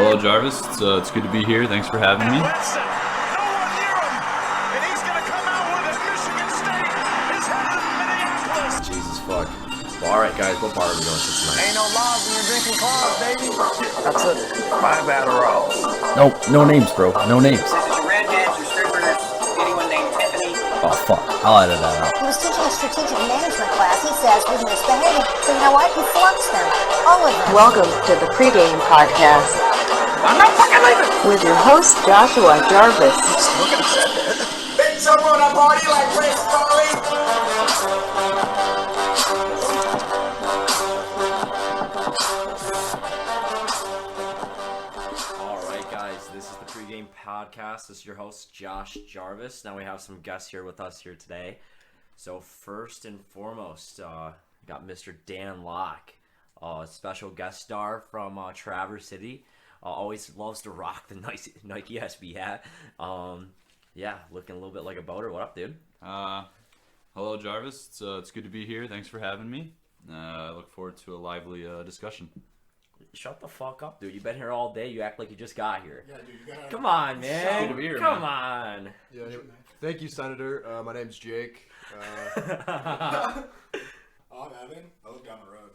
Hello, Jarvis. It's good to be here. Thanks for having me. Jesus fuck. Well, alright guys, what bar are we going to tonight? Ain't no laws when you're drinking claws, baby. That's it. 5 Adderalls. No names, bro. No names. This is your redheads, your strippers, anyone named Tiffany. Oh, fuck. I'll edit that out. He was teaching a strategic management class. He says we've misbehaving. So you know what? He flunks them. All of them. Welcome to the pregame podcast. I'm not fucking leaving. With your host, Joshua Jarvis. Big jump on a party like Prince Charlie. Alright guys, this is the pregame podcast. This is your host, Josh Jarvis. Now we have some guests here with us here today. So first and foremost, we got Mr. Dan Locke, special guest star from Traverse City. Always loves to rock the Nike SB hat. Yeah, looking a little bit like a boater. What up, dude? Hello, Jarvis. It's good to be here. Thanks for having me. I look forward to a lively discussion. Shut the fuck up, dude. You've been here all day. You act like you just got here. Yeah, dude, you gotta... Come on, man. Good to be here, Come man. on. Yeah, anyway, thank you, Senator. My name's Jake. I'm Evan. I live down the road.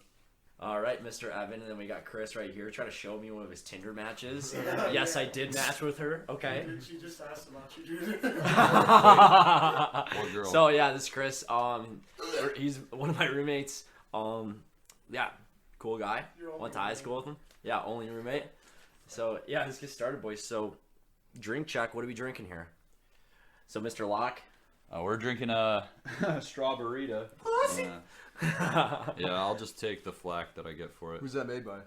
All right, Mr. Evan, and then we got Chris right here trying to show me one of his Tinder matches. Yes, I did match with her. Okay. She just asked about you, dude. Poor girl. So yeah, this is Chris. He's one of my roommates. Yeah, cool guy. Went to high school with him. Yeah, only roommate. So yeah, let's get started, boys. So, drink check. What are we drinking here? So, Mr. Locke. We're drinking a strawberryta. Yeah, I'll just take the flack that I get for it. Who's that made by?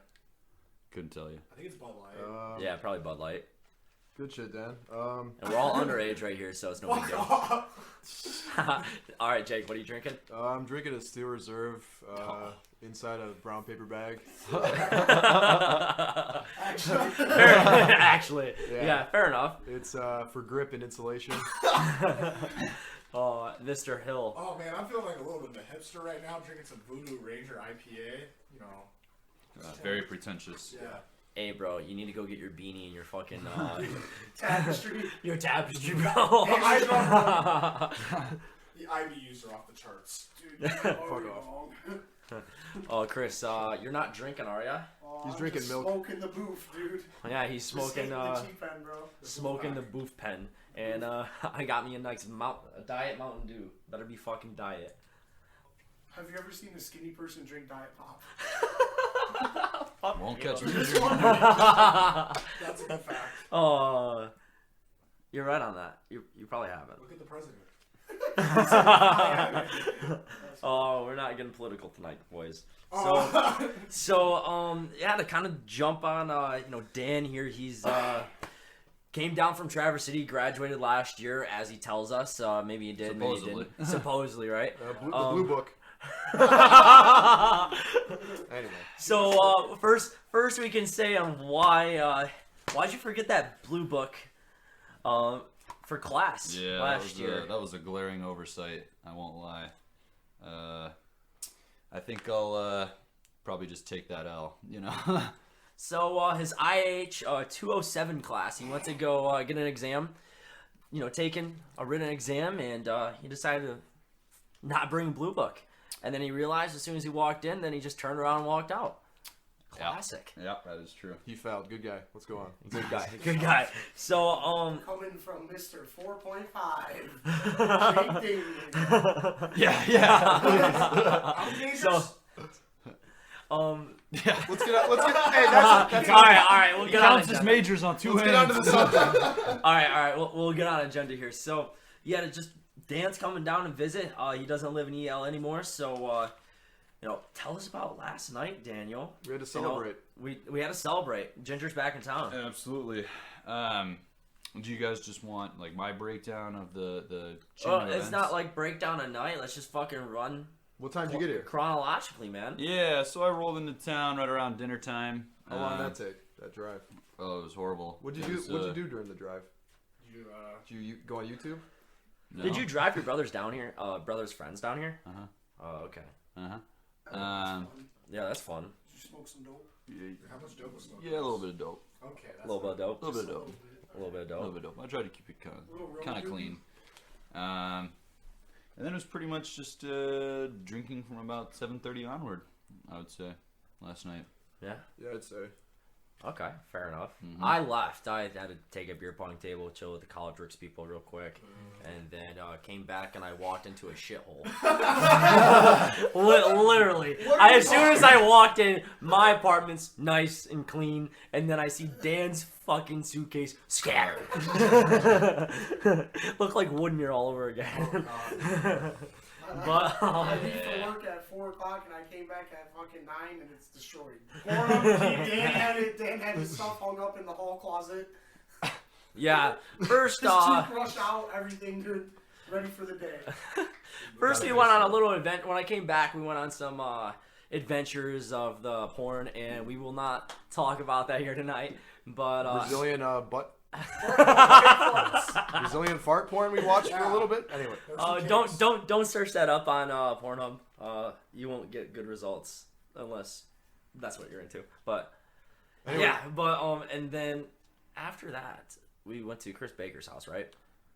Couldn't tell you. I think it's Bud Light. Yeah, probably Bud Light. Good shit, Dan. And we're all underage right here, so it's no big deal. All right, Jake, what are you drinking? I'm drinking a Steel Reserve inside a brown paper bag. Actually, yeah, fair enough. It's for grip and insulation. Oh, Mr. Hill. Oh man, I'm feeling like a little bit of a hipster right now, drinking some Voodoo Ranger IPA. You know. Very pretentious. Yeah. Hey, bro, you need to go get your beanie and your fucking Tapestry. your tapestry, bro. The IBUs are off the charts. Dude, fuck off. Oh, Chris, you're not drinking, are ya? He's drinking milk. Smoking the booth, dude. Yeah, he's smoking the cheap pen, bro. smoking the booth pen, and I got me a nice a diet Mountain Dew. Better be fucking diet. Have you ever seen a skinny person drink Diet Pop? Won't catch me. That's a good fact. Oh, you're right on that. You probably haven't. Look at the president. Oh, we're not getting political tonight, boys. Oh. So, yeah, to kind of jump on, Dan here, he's came down from Traverse City, graduated last year, as he tells us. Maybe he did, maybe he didn't. Supposedly, right? The blue book. Anyway. So, first we can say on why'd you forget that blue book for class Yeah, last year? that was a glaring oversight. I won't lie. I think I'll probably just take that L. You know. So his IH 207 class, he went to go get an exam, taking a written exam, and he decided to not bring blue book. And then he realized as soon as he walked in, then he just turned around and walked out. Classic. Yeah, that is true. He fouled. Good guy. Let's go on. Good guy. Good guy. So Coming from Mr. 4.5. Jake Daly. yeah. So. Yeah. Let's get hey, that's all right. We'll get on Counts his agenda. majors on two Let's get on to hands. the subject. All right. We'll get on agenda here. So yeah, Dan's coming down and visit. He doesn't live in EL anymore, so tell us about last night, Daniel. We had to celebrate. We had to celebrate. Ginger's back in town. Absolutely. Do you guys just want like my breakdown of the Well, chain it's events? not like breakdown a night. Let's just fucking run What time did you get here? chronologically, man. Yeah, so I rolled into town right around dinner time. How long did that take? That drive? Oh, it was horrible. What'd you It do? was, What'd you do during the drive? You, Did you go on YouTube? No. Did you drive your brothers down here? Brothers' friends down here? Uh-huh. Oh, okay. Uh-huh. Yeah, that's fun. Did you smoke some dope? Yeah, How much dope was smoking? yeah, a little bit of dope. Okay, that's A little bit of dope. A little bit of dope. A little bit of A dope. little bit of dope. I try to keep it Little kind of Roman clean. And then it was pretty much just drinking from about 7:30 onward, I would say, last night. Yeah. Yeah, I'd say. Okay, fair enough. Mm-hmm. I left. I had to take a beer pong table, chill with the college ricks people real quick, and then came back and I walked into a shithole. Literally, as soon as I walked in, my apartment's nice and clean, and then I see Dan's fucking suitcase scattered. Looked like Woodmere all over again. But I leave for work at 4 o'clock and I came back at fucking 9 and it's destroyed. Dan had his stuff hung up in the hall closet. yeah, first His toothbrush out, everything good, ready for the day. First, we went on a little event. When I came back, we went on some adventures of the porn, and we will not talk about that here tonight. But Brazilian butt. Brazilian fart porn we watched for a little bit. Anyway. don't search that up on Pornhub. You won't get good results unless that's what you're into. But Anyway. yeah, but and then after that, we went to Chris Baker's house, right?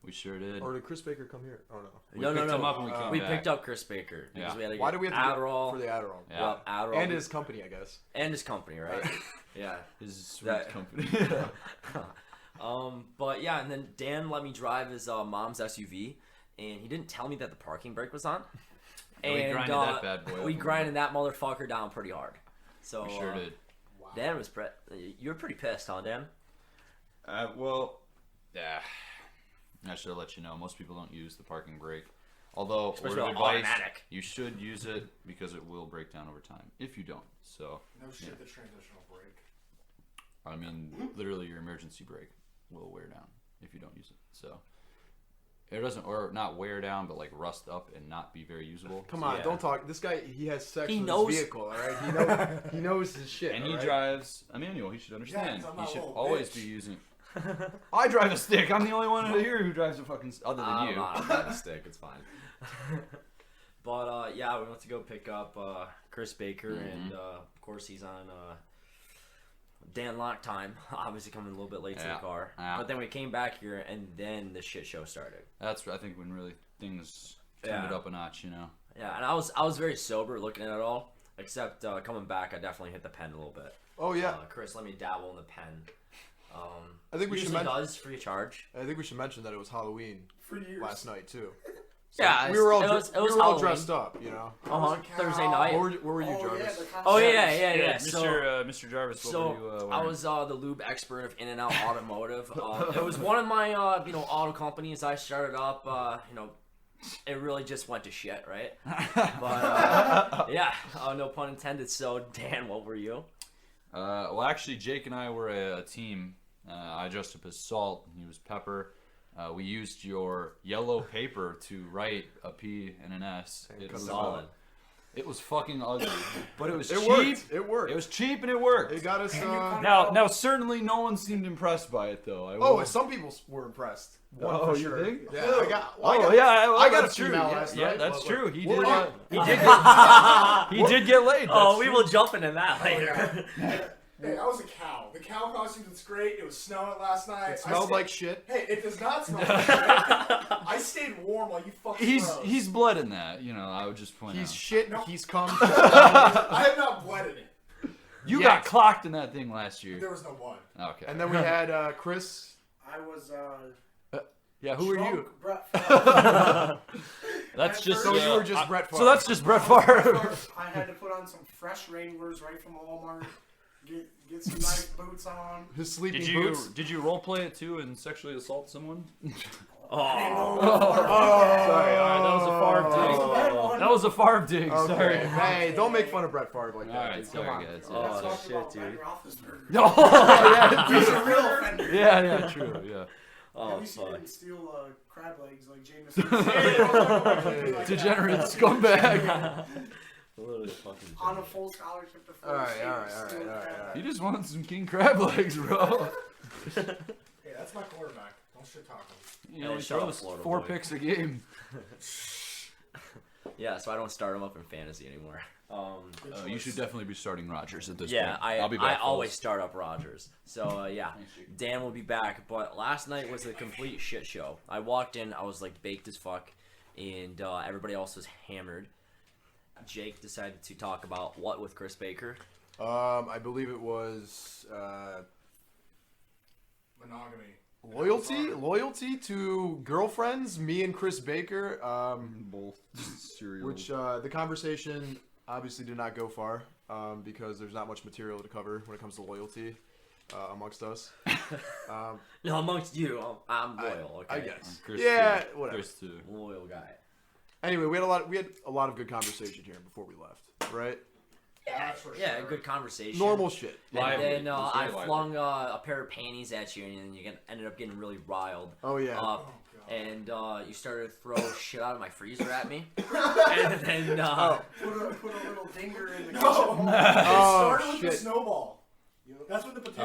We sure did. Or did Chris Baker come here? Oh no. We picked him up and we came We back. picked up Chris Baker because Yeah. we had to Why get do we have to Adderall for the Adderall? Yeah. Well, Adderall And his company, I guess. and his company, right? Yeah. His sweet That- company. But yeah, and then Dan let me drive his mom's SUV, and he didn't tell me that the parking brake was on. Yeah, we And grinded that bad boy we up. grinded that motherfucker down pretty hard. So We sure did. Dan was you were pretty pissed, huh, Dan? Well, yeah. I should have let you know. Most people don't use the parking brake. Although, Especially word of with advice, automatic. you should use it because it will break down over time. If you don't, so No shit, the transitional brake. I mean, literally, your emergency brake will wear down if you don't use it. So it doesn't, or not wear down, but like rust up and not be very usable. Come So, on, Yeah. don't talk. This guy, he has sex He with knows- his vehicle, all right? He knows his shit. And all he right? drives a manual. He should understand. 'cause I'm He not a should little always bitch. be using. I drive a stick. I'm the only one here who drives a fucking other than you. I'm not a stick. It's fine. But yeah, we went to go pick up Chris Baker, and of course he's on Dan lock time. Obviously coming a little bit late to the Yeah. car. Yeah. But then we came back here, and then the shit show started. That's I think when really things turned it Yeah. up a notch. You know. Yeah, and I was very sober looking at it all, except coming back, I definitely hit the pen a little bit. Oh yeah. Chris let me dabble in the pen. I think we should usually mention. does free of charge. I think we should mention that it was Halloween For years. last night too. Yeah, We were all it was we were all Halloween. dressed up, you know. Thursday night. Where were you, Oh, Jarvis? yeah, the Oh concept. yeah. Mr. Jarvis. What So were you wearing? I was the lube expert of In and Out Automotive. It was one of my auto companies I started up. It really just went to shit, right? But yeah, no pun intended. So Dan, what were you? Well, actually, Jake and I were a team. I dressed up as Salt, and he was Pepper. We used your yellow paper to write a P and an S. It was, Solid. it was fucking ugly, but it was It cheap. worked. It worked. It was cheap and it worked. It got us. Now, certainly, no one seemed impressed by it, though. I Oh, will- some people were impressed. One Oh, for you sure. think? Yeah, Oh, I got. I got that's a true. true. Yeah, Last yeah, night, that's but, true. like, He what did. were He did get laid. Oh, that's we true. will jump into that later. Hey, I was a cow. The cow costume was great. It was snowing last night. It smelled like shit. Hey, it does not smell like shit. I stayed warm while you fucking froze. He's bled in that. You know, I would just point He's out. shit. No. He's cum. I have not bled in it. You Yes. got clocked in that thing last year. There was no blood. Okay. And then we had Chris. I was Yeah, who are you? drunk Brett Favre. That's just. So you were just Brett Favre. So that's just Brett Favre. I had to put on some fresh Wranglers right from Walmart. Get some nice boots on. his sleeping Did boots. you role play it too and sexually assault someone? Oh, Sorry, all right, that was a Favre dig. Oh. That was a Favre dig. Okay. Sorry. Hey, don't make fun of Brett Favre like that. All right, dude. sorry Come on. guys. Oh, Let's talk shit, about dude. Ben Roethlisberger. yeah, He's a real offender. yeah, true, yeah. At least he fuck. didn't steal crab legs like Jameson. Degenerate scumbag. Literally fucking. On a full scholarship to All right, Florida State, all right, stealing all right, crab all right. You just wanted some king crab legs, bro. Hey, that's my quarterback. Don't shit talk him. You know, he shut up, throws Florida 4 boy. picks a game. Yeah, so I don't start him up in fantasy anymore. You should definitely be starting Rogers at this Yeah, point. I'll be back. I always start up Rogers. So yeah, Dan will be back. But last night was a complete shit show. I walked in, I was like baked as fuck, and everybody else was hammered. Jake decided to talk about what with Chris Baker. I believe it was Monogamy. loyalty to girlfriends. Me and Chris Baker. Both cereal. Which the conversation obviously did not go far because there's not much material to cover when it comes to loyalty amongst us. No, amongst you, I'm loyal. Okay, I guess. Chris Yeah, too. whatever. Chris too. loyal guy. Anyway, we had a lot of good conversation here before we left, right? That's for Yeah, sure. good conversation. Normal shit. Lively. And then It was I very lively. flung a pair of panties at you, and then you ended up getting really riled. Oh yeah. And you started to throw shit out of my freezer at me. And then Put a little dinger in the kitchen. It started with the shit. snowball. That's what the potato.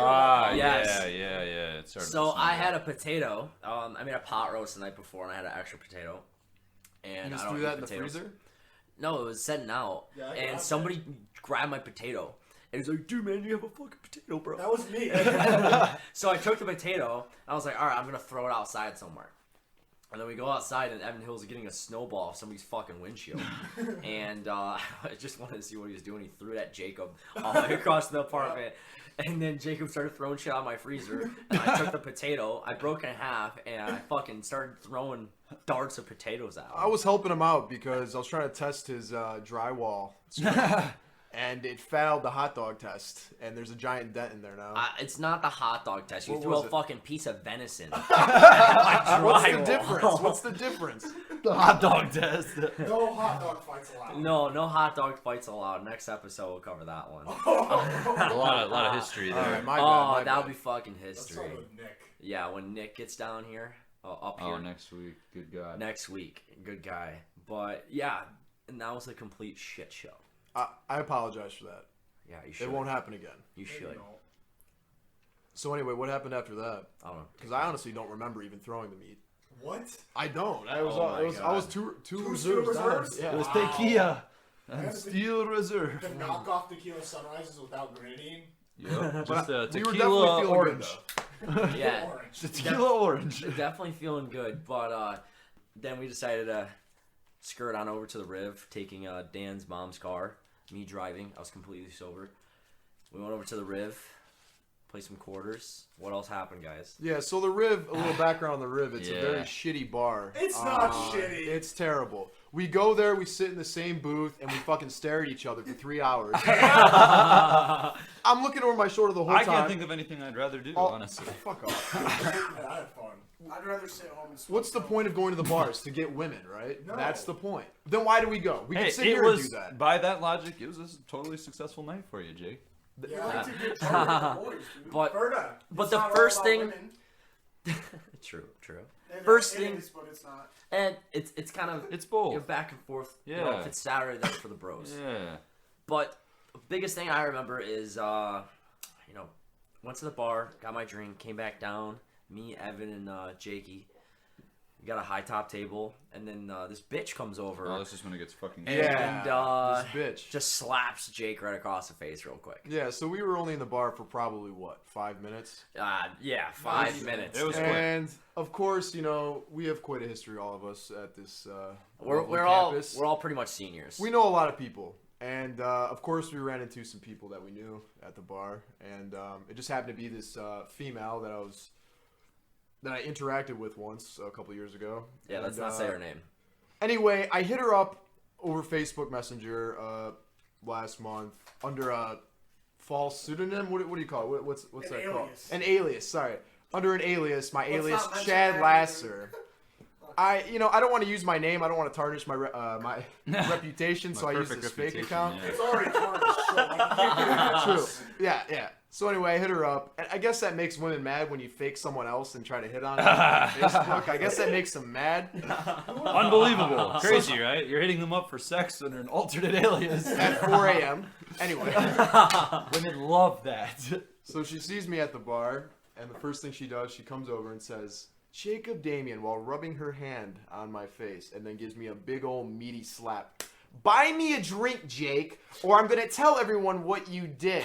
Yes. Yeah. It started so to I snowball. had a potato. I made a pot roast the night before, and I had an extra potato. And You I just don't threw eat that in the potatoes. freezer? No, it was setting out, Yeah, I and got somebody grabbed my potato. And he's like, "Dude, man, you have a fucking potato, bro." That was me. So I took the potato, and I was like, "All right, I'm gonna throw it outside somewhere." And then we go outside, and Evan Hill's getting a snowball off somebody's fucking windshield. And I just wanted to see what he was doing. He threw it at Jacob all the way across the apartment. And then Jacob started throwing shit out of my freezer. And I took the potato, I broke it in half, and I fucking started throwing darts of potatoes out. I was helping him out because I was trying to test his drywall, and it failed the hot dog test. And there's a giant dent in there now. It's not the hot dog test. You What threw was a it? fucking piece of venison. What's the difference? What's the difference? the hot dog test. No hot dog fights allowed. No hot dog fights allowed. Next episode we'll cover that one. a lot of history there. All right, my bad. Oh, my that'll bad. be fucking Let's history. start with Nick. Yeah, when Nick gets down here, up here Oh, next week. Good God. next week, good guy. But yeah, and that was a complete shit show. I apologize for that. Yeah, you should. It won't happen again. You Maybe should. no. So anyway, what happened after that? I don't know. Because I honestly don't remember even throwing the meat. What? I don't. I was. Oh my I was God. two Two reserves down. reserves? Yeah. It was Wow. tequila and That's the- steel reserve. The knockoff tequila sunrises without grenadine. Yep. Just we were tequila definitely feeling orange. good, Yeah, Orange. The tequila orange. definitely feeling good. But then we decided to skirt on over to the Riv, taking Dan's mom's car. Me driving. I was completely sober. We went over to the Riv, play some quarters. What else happened, guys? Yeah, so the Riv, a little background on the Riv, it's a very Yeah. shitty bar. It's not shitty. It's terrible. We go there, we sit in the same booth, and we fucking stare at each other for 3 hours. I'm looking over my shoulder the whole I time. can't think of anything I'd rather do, honestly. Fuck off. Yeah, I had fun. I'd rather sit home and smoke. What's the point of going to the bars? To get women, right? No. That's the point. Then why do we go? We Hey, can sit it here and was, do that. by that logic, it was a totally successful night for you, Jake. Yeah, I like to get drunk with the boys, dude. But Berta. but It's the not all first about thing, women. true. And First it thing- is, but it's not. And it's kind of It's both. you know, back and forth. You know, Yeah. if it's Saturday, that's for the bros. Yeah. But the biggest thing I remember is, went to the bar, got my drink, came back down. Me, Evan, and Jakey. We got a high top table, and then this bitch comes over Oh, this is when it gets fucking. Yeah, and this bitch. just slaps Jake right across the face real quick. Yeah, so we were only in the bar for probably, 5 minutes? Yeah, 5 minutes. It was quick. And, of course, we have quite a history, all of us, at this We're lovely all campus. pretty much seniors. We know a lot of people. And, of course, we ran into some people that we knew at the bar. And it just happened to be this female that I interacted with once a couple years ago. Yeah, let's And, not say her name. Anyway, I hit her up over Facebook Messenger last month under a false pseudonym. What do you call it? What's An that called? alias. An alias. Sorry, under an alias. My Let's alias not mention Chad that Lasser. I don't want to use my name. I don't want to tarnish my my reputation, so I use perfect this fake reputation, account. yeah. It's already tarnished. True. Yeah. So anyway, I hit her up, and I guess that makes women mad when you fake someone else and try to hit on them on Facebook. I guess that makes them mad. Unbelievable. Crazy, right? You're hitting them up for sex under an alternate alias. At 4 a.m. Anyway. Women love that. So she sees me at the bar, and the first thing she does, she comes over and says, "Jacob Damien," while rubbing her hand on my face, and then gives me a big old meaty slap. buy me a drink, Jake, or I'm going to tell everyone what you did.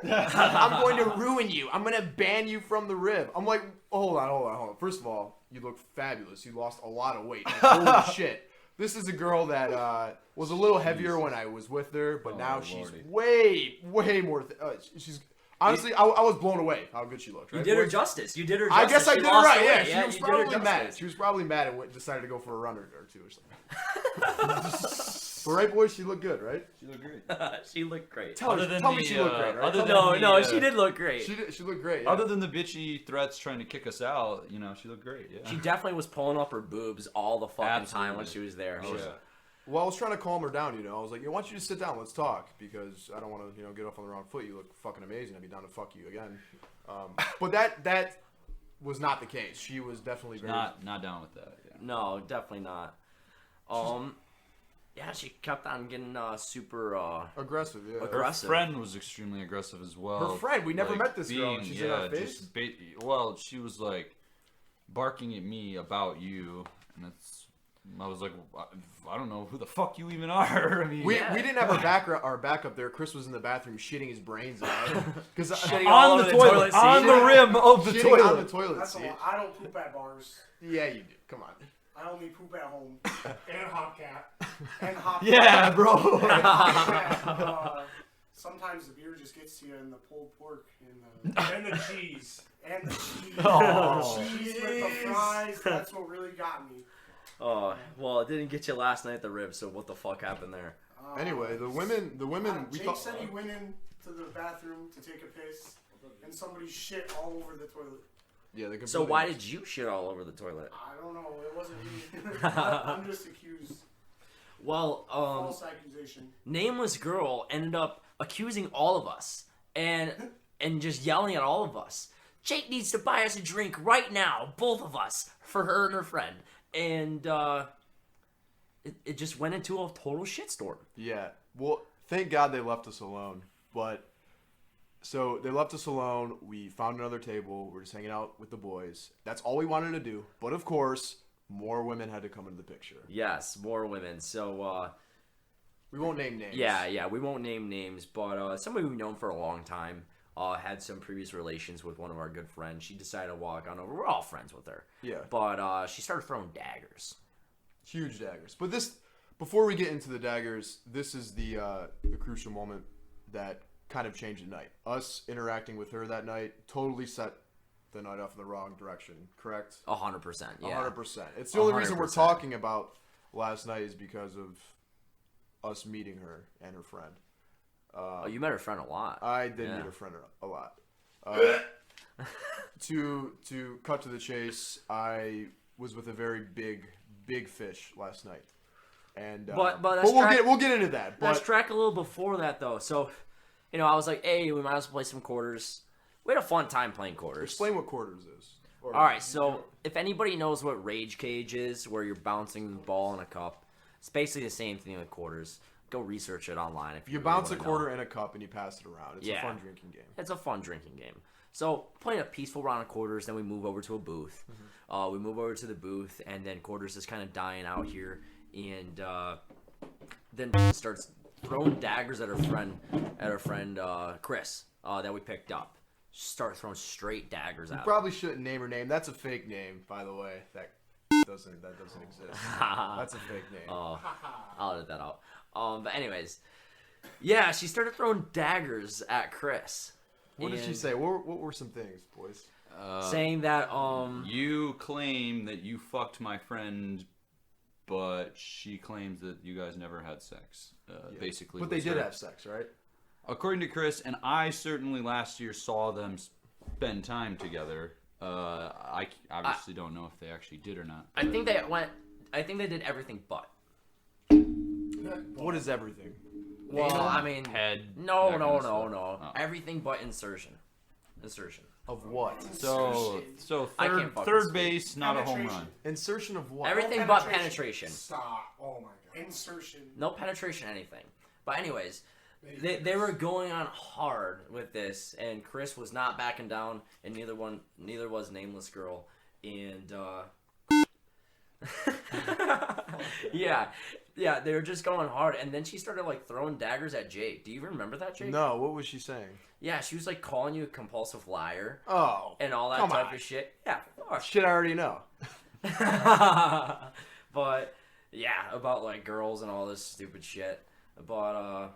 I'm going to ruin you. I'm going to ban you from the rib. I'm like, hold on. First of all, you look fabulous. You lost a lot of weight. Like, holy shit. This is a girl that was a little heavier when I was with her, but now she's way more. She's honestly, I was blown away how good she looked. Right? You did her justice. I guess I She did her lost right. weight. Yeah, Yeah, she was you did her probably mad. justice. She was probably mad and decided to go for a run or two or something. But right, boys, she looked good, right? She looked great. She looked great. Tell me she looked great, right? Other than No, she did look great. She looked great. Yeah. Other than the bitchy threats trying to kick us out, she looked great. Yeah. She definitely was pulling up her boobs all the fucking time when Absolutely. she was there. Oh, yeah. Well, I was trying to calm her down, I was like, why don't you just sit down, let's talk, because I don't want to, get off on the wrong foot. You look fucking amazing. I'd be down to fuck you again. But that was not the case. She was definitely very... Not down with that. Yeah. No, definitely not. Yeah, she kept on getting super aggressive. Yeah. Her friend was extremely aggressive as well. Her friend, we never met this girl. She's in our face. She was like barking at me about you, and I was like, I don't know who the fuck you even are. I mean, we didn't have our backup there. Chris was in the bathroom shitting his brains out because all over the toilet seat. on the rim of the shitting toilet. on the toilet That's a seat. lot. I don't poop at bars. Yeah, you do. Come on. I only poop at home. And Hopcat. And hot. Yeah, bro. Sometimes the beer just gets to you in the pulled pork And the cheese. and the cheese. Oh. The cheese with the fries. That's what really got me. Oh, well, it didn't get you last night at the rib, so what the fuck happened there? Anyway, the women. Jake said he went into the bathroom to take a piss, and somebody shit all over the toilet. Yeah, they So why did you shit all over the toilet? I don't know. It wasn't me. I'm just accused. Well, False accusation. nameless girl ended up accusing all of us and just yelling at all of us. Jake needs to buy us a drink right now, both of us, for her and her friend. And it just went into a total shitstorm. Yeah. Well, thank God they left us alone. But so they left us alone. We found another table. We're just hanging out with the boys. That's all we wanted to do. But of course, more women had to come into the picture. Yes, more women. So we won't name names. Yeah, we won't name names, but somebody we've known for a long time had some previous relations with one of our good friends. She decided to walk on over. We're all friends with her. Yeah. But she started throwing daggers. Huge daggers. But before we get into the daggers, this is the crucial moment that kind of changed the night. Us interacting with her that night totally set the night off in the wrong direction. Correct? 100%. Yeah. 100%. It's the only reason we're 100%. talking about last night is because of us meeting her and her friend. You met her friend a lot. I did meet her friend a lot. To cut to the chase, I was with a very big fish last night, and but we'll get into that. Let's But track a little before that though. So, I was like, hey, we might as well play some quarters. We had a fun time playing quarters. explain what quarters is. Or- All right, so if anybody knows what Rage Cage is, where you're bouncing the ball in a cup, it's basically the same thing with quarters. Go research it online if You really bounce a wanna quarter know. in a cup and you pass it around. It's a fun drinking game. It's a fun drinking game. So playing a peaceful round of quarters, then we move over to a booth. We move over to the booth, and then quarters is kind of dying out here, and then starts throwing daggers at her friend Chris that we picked up. Start throwing straight daggers You at her. probably shouldn't name her name. That's a fake name, by the way. That doesn't exist. That's a fake name. I'll edit that out. But anyways, yeah, she started throwing daggers at Chris. What did she And say? What were some things, boys? saying that You claim that you fucked my friend, but she claims that you guys never had sex. Basically, But they was did her- have sex, right? According to Chris, and I certainly last year saw them spend time together. I obviously don't know if they actually did or not. I think they did everything but. What is everything? Well, I mean, Head. no. that kind of stuff. Oh. Everything but insertion. Of what? So I can't fucking third speak. base, not a home Penetration. run. Insertion of what? Everything but penetration. Stop. Oh my god. Insertion. No penetration, anything. But anyways, they were going on hard with this, and Chris was not backing down, and neither was Nameless Girl, and Yeah, they were just going hard, and then she started like throwing daggers at Jake. Do you remember that, Jake? No, what was she saying? Yeah, she was like calling you a compulsive liar. Oh, and all that come type on. of shit. Yeah, fuck. Shit, I already know. But yeah, about like girls and all this stupid shit. But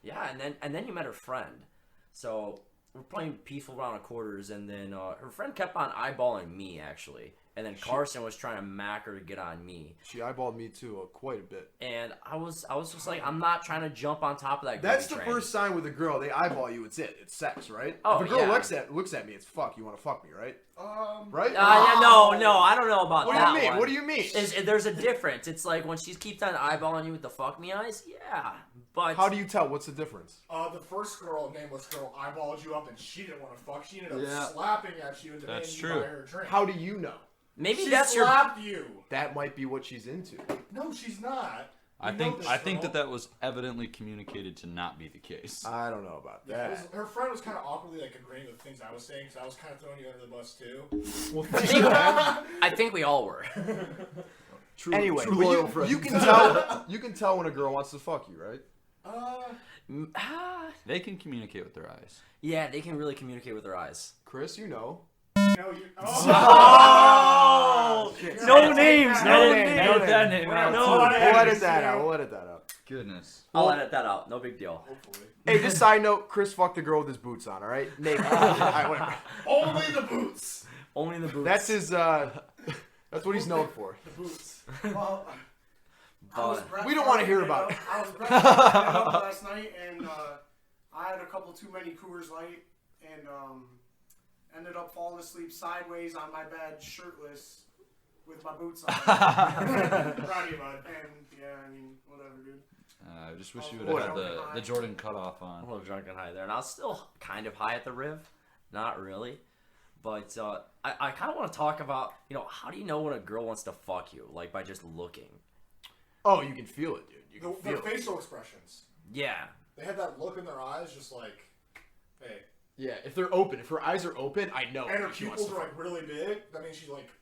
yeah, and then you met her friend. So we're playing peaceful round of quarters, and then her friend kept on eyeballing me actually. And then Carson was trying to mack her to get on me. She eyeballed me too, quite a bit. And I was just like, I'm not trying to jump on top of that. That's the gravy train. first sign with a girl. They eyeball you. It's it. It's sex, right? Oh, if a girl yeah. looks at me, it's fuck. You want to fuck me, right? Right? Yeah, no, I don't know about What that do you mean? one. What do you mean? There's a difference. It's like when she keeps on eyeballing you with the fuck me eyes. Yeah, but how do you tell? What's the difference? The first girl, nameless girl, eyeballed you up, and she didn't want to fuck. She ended up Yeah. slapping at you and demanding That's you true. buy her a drink. How do you know? maybe She that's your. slapped you. That might be what she's into. No, she's not. I You know think this girl. that was evidently communicated to not be the case. I don't know about Yeah, that. her friend was kind of awkwardly like agreeing with things I was saying, because I was kind of throwing you under the bus too. Well, I think we all were. anyway, true but loyal friends. you can tell. You can tell when a girl wants to fuck you, right? They can communicate with their eyes. Yeah, they can really communicate with their eyes. Chris, you know. No, you. Oh! No names, no names. Edit that name out. No, We'll names. edit that out. We'll edit that out. Goodness. I'll edit that out. No big deal. Hopefully. Hey, just side note: Chris fucked a girl with his boots on. All right, naked. All right, whatever. Only the boots. Only the boots. That's his. That's what he's known for. The boots. Well, I was We don't wanna hear about it. I was breastfeeding up last night, and I had a couple too many Coors Light, and ended up falling asleep sideways on my bed, shirtless, with my boots on. Proud of you, bud. And yeah, I mean, whatever, dude. I just wish you would have had the Jordan cutoff a on. little drunk and high there, and I was still kind of high at the Riv. Not really. But I kind of want to talk about, how do you know when a girl wants to fuck you? Like, by just looking. Oh, you can feel it, dude. You can The feel it. facial expressions. Yeah. They have that look in their eyes, just like, hey. Yeah, if they're open, if her eyes are open, I know. And her she wants pupils to are fuck. like really big. That means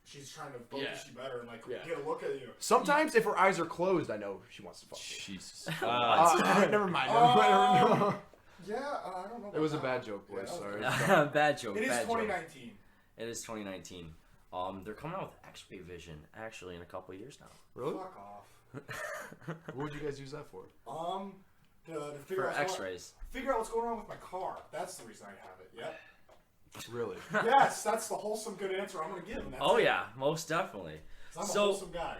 she's trying to focus you better and like get a look at you. Sometimes, if her eyes are closed, I know she wants to fuck you. Jesus. Never mind. Yeah, I don't know. It was a about bad that. joke, boys. Yeah, Sorry. Bad joke. It is bad joke. 2019. It is 2019. They're coming out with X-ray vision actually in a couple of years now. Really? Fuck off. What would you guys use that for? To figure For out X-rays. Figure out what's going on with my car. That's the reason I have it. Yep. Really? Yes, that's the wholesome good answer I'm gonna give. And that's Oh it. yeah, most definitely. 'Cause I'm a So- wholesome guy.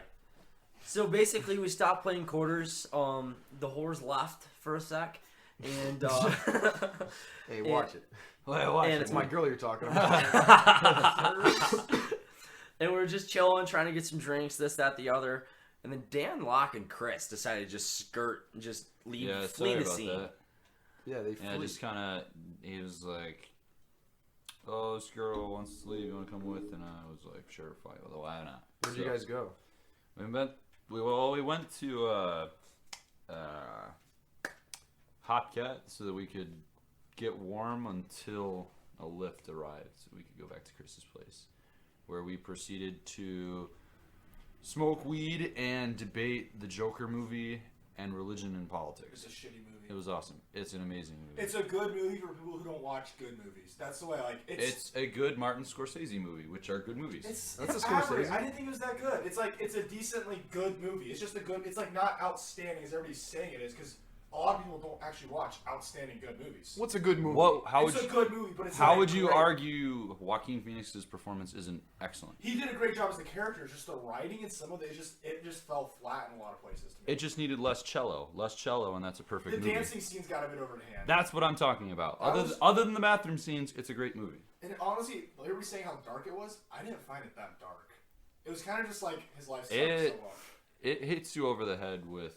So basically, we stopped playing quarters. The whores left for a sec, and Hey, watch it. and It's my girl you're talking about. and we were just chilling, trying to get some drinks, this, that, the other. And then Dan, Locke, and Chris decided to just skirt and just leave, Yeah, flee sorry the about scene. that. Yeah, they Yeah, flee. just kind of, he was like, oh, this girl wants to leave, you want to come with? And I was like, sure, fine, well, why not? Where'd you guys go? We went to Hot Cat so that we could get warm until a lift arrived so we could go back to Chris's place, where we proceeded to smoke weed and debate the Joker movie and religion and politics. It's a shitty movie. It was awesome. It's an amazing movie. It's a good movie for people who don't watch good movies. That's the way. Like It's a good Martin Scorsese movie, which are good movies. It's That's a average. Scorsese. I didn't think it was that good. It's a decently good movie. It's just a good. It's like not outstanding as everybody's saying it is, because a lot of people don't actually watch outstanding good movies. What's a good movie? It's a good movie, but it's how not would you great. argue Joaquin Phoenix's performance isn't excellent? He did a great job as the character. It's just the writing and some of it just fell flat in a lot of places to me. It just needed less cello, and that's a perfect The movie. dancing scenes got a bit over the hand. That's what I'm talking about. was- Other than the bathroom scenes, it's a great movie. And honestly, everybody saying how dark it was, I didn't find it that dark. It was kind of just like his life sucks so much. It hits you over the head with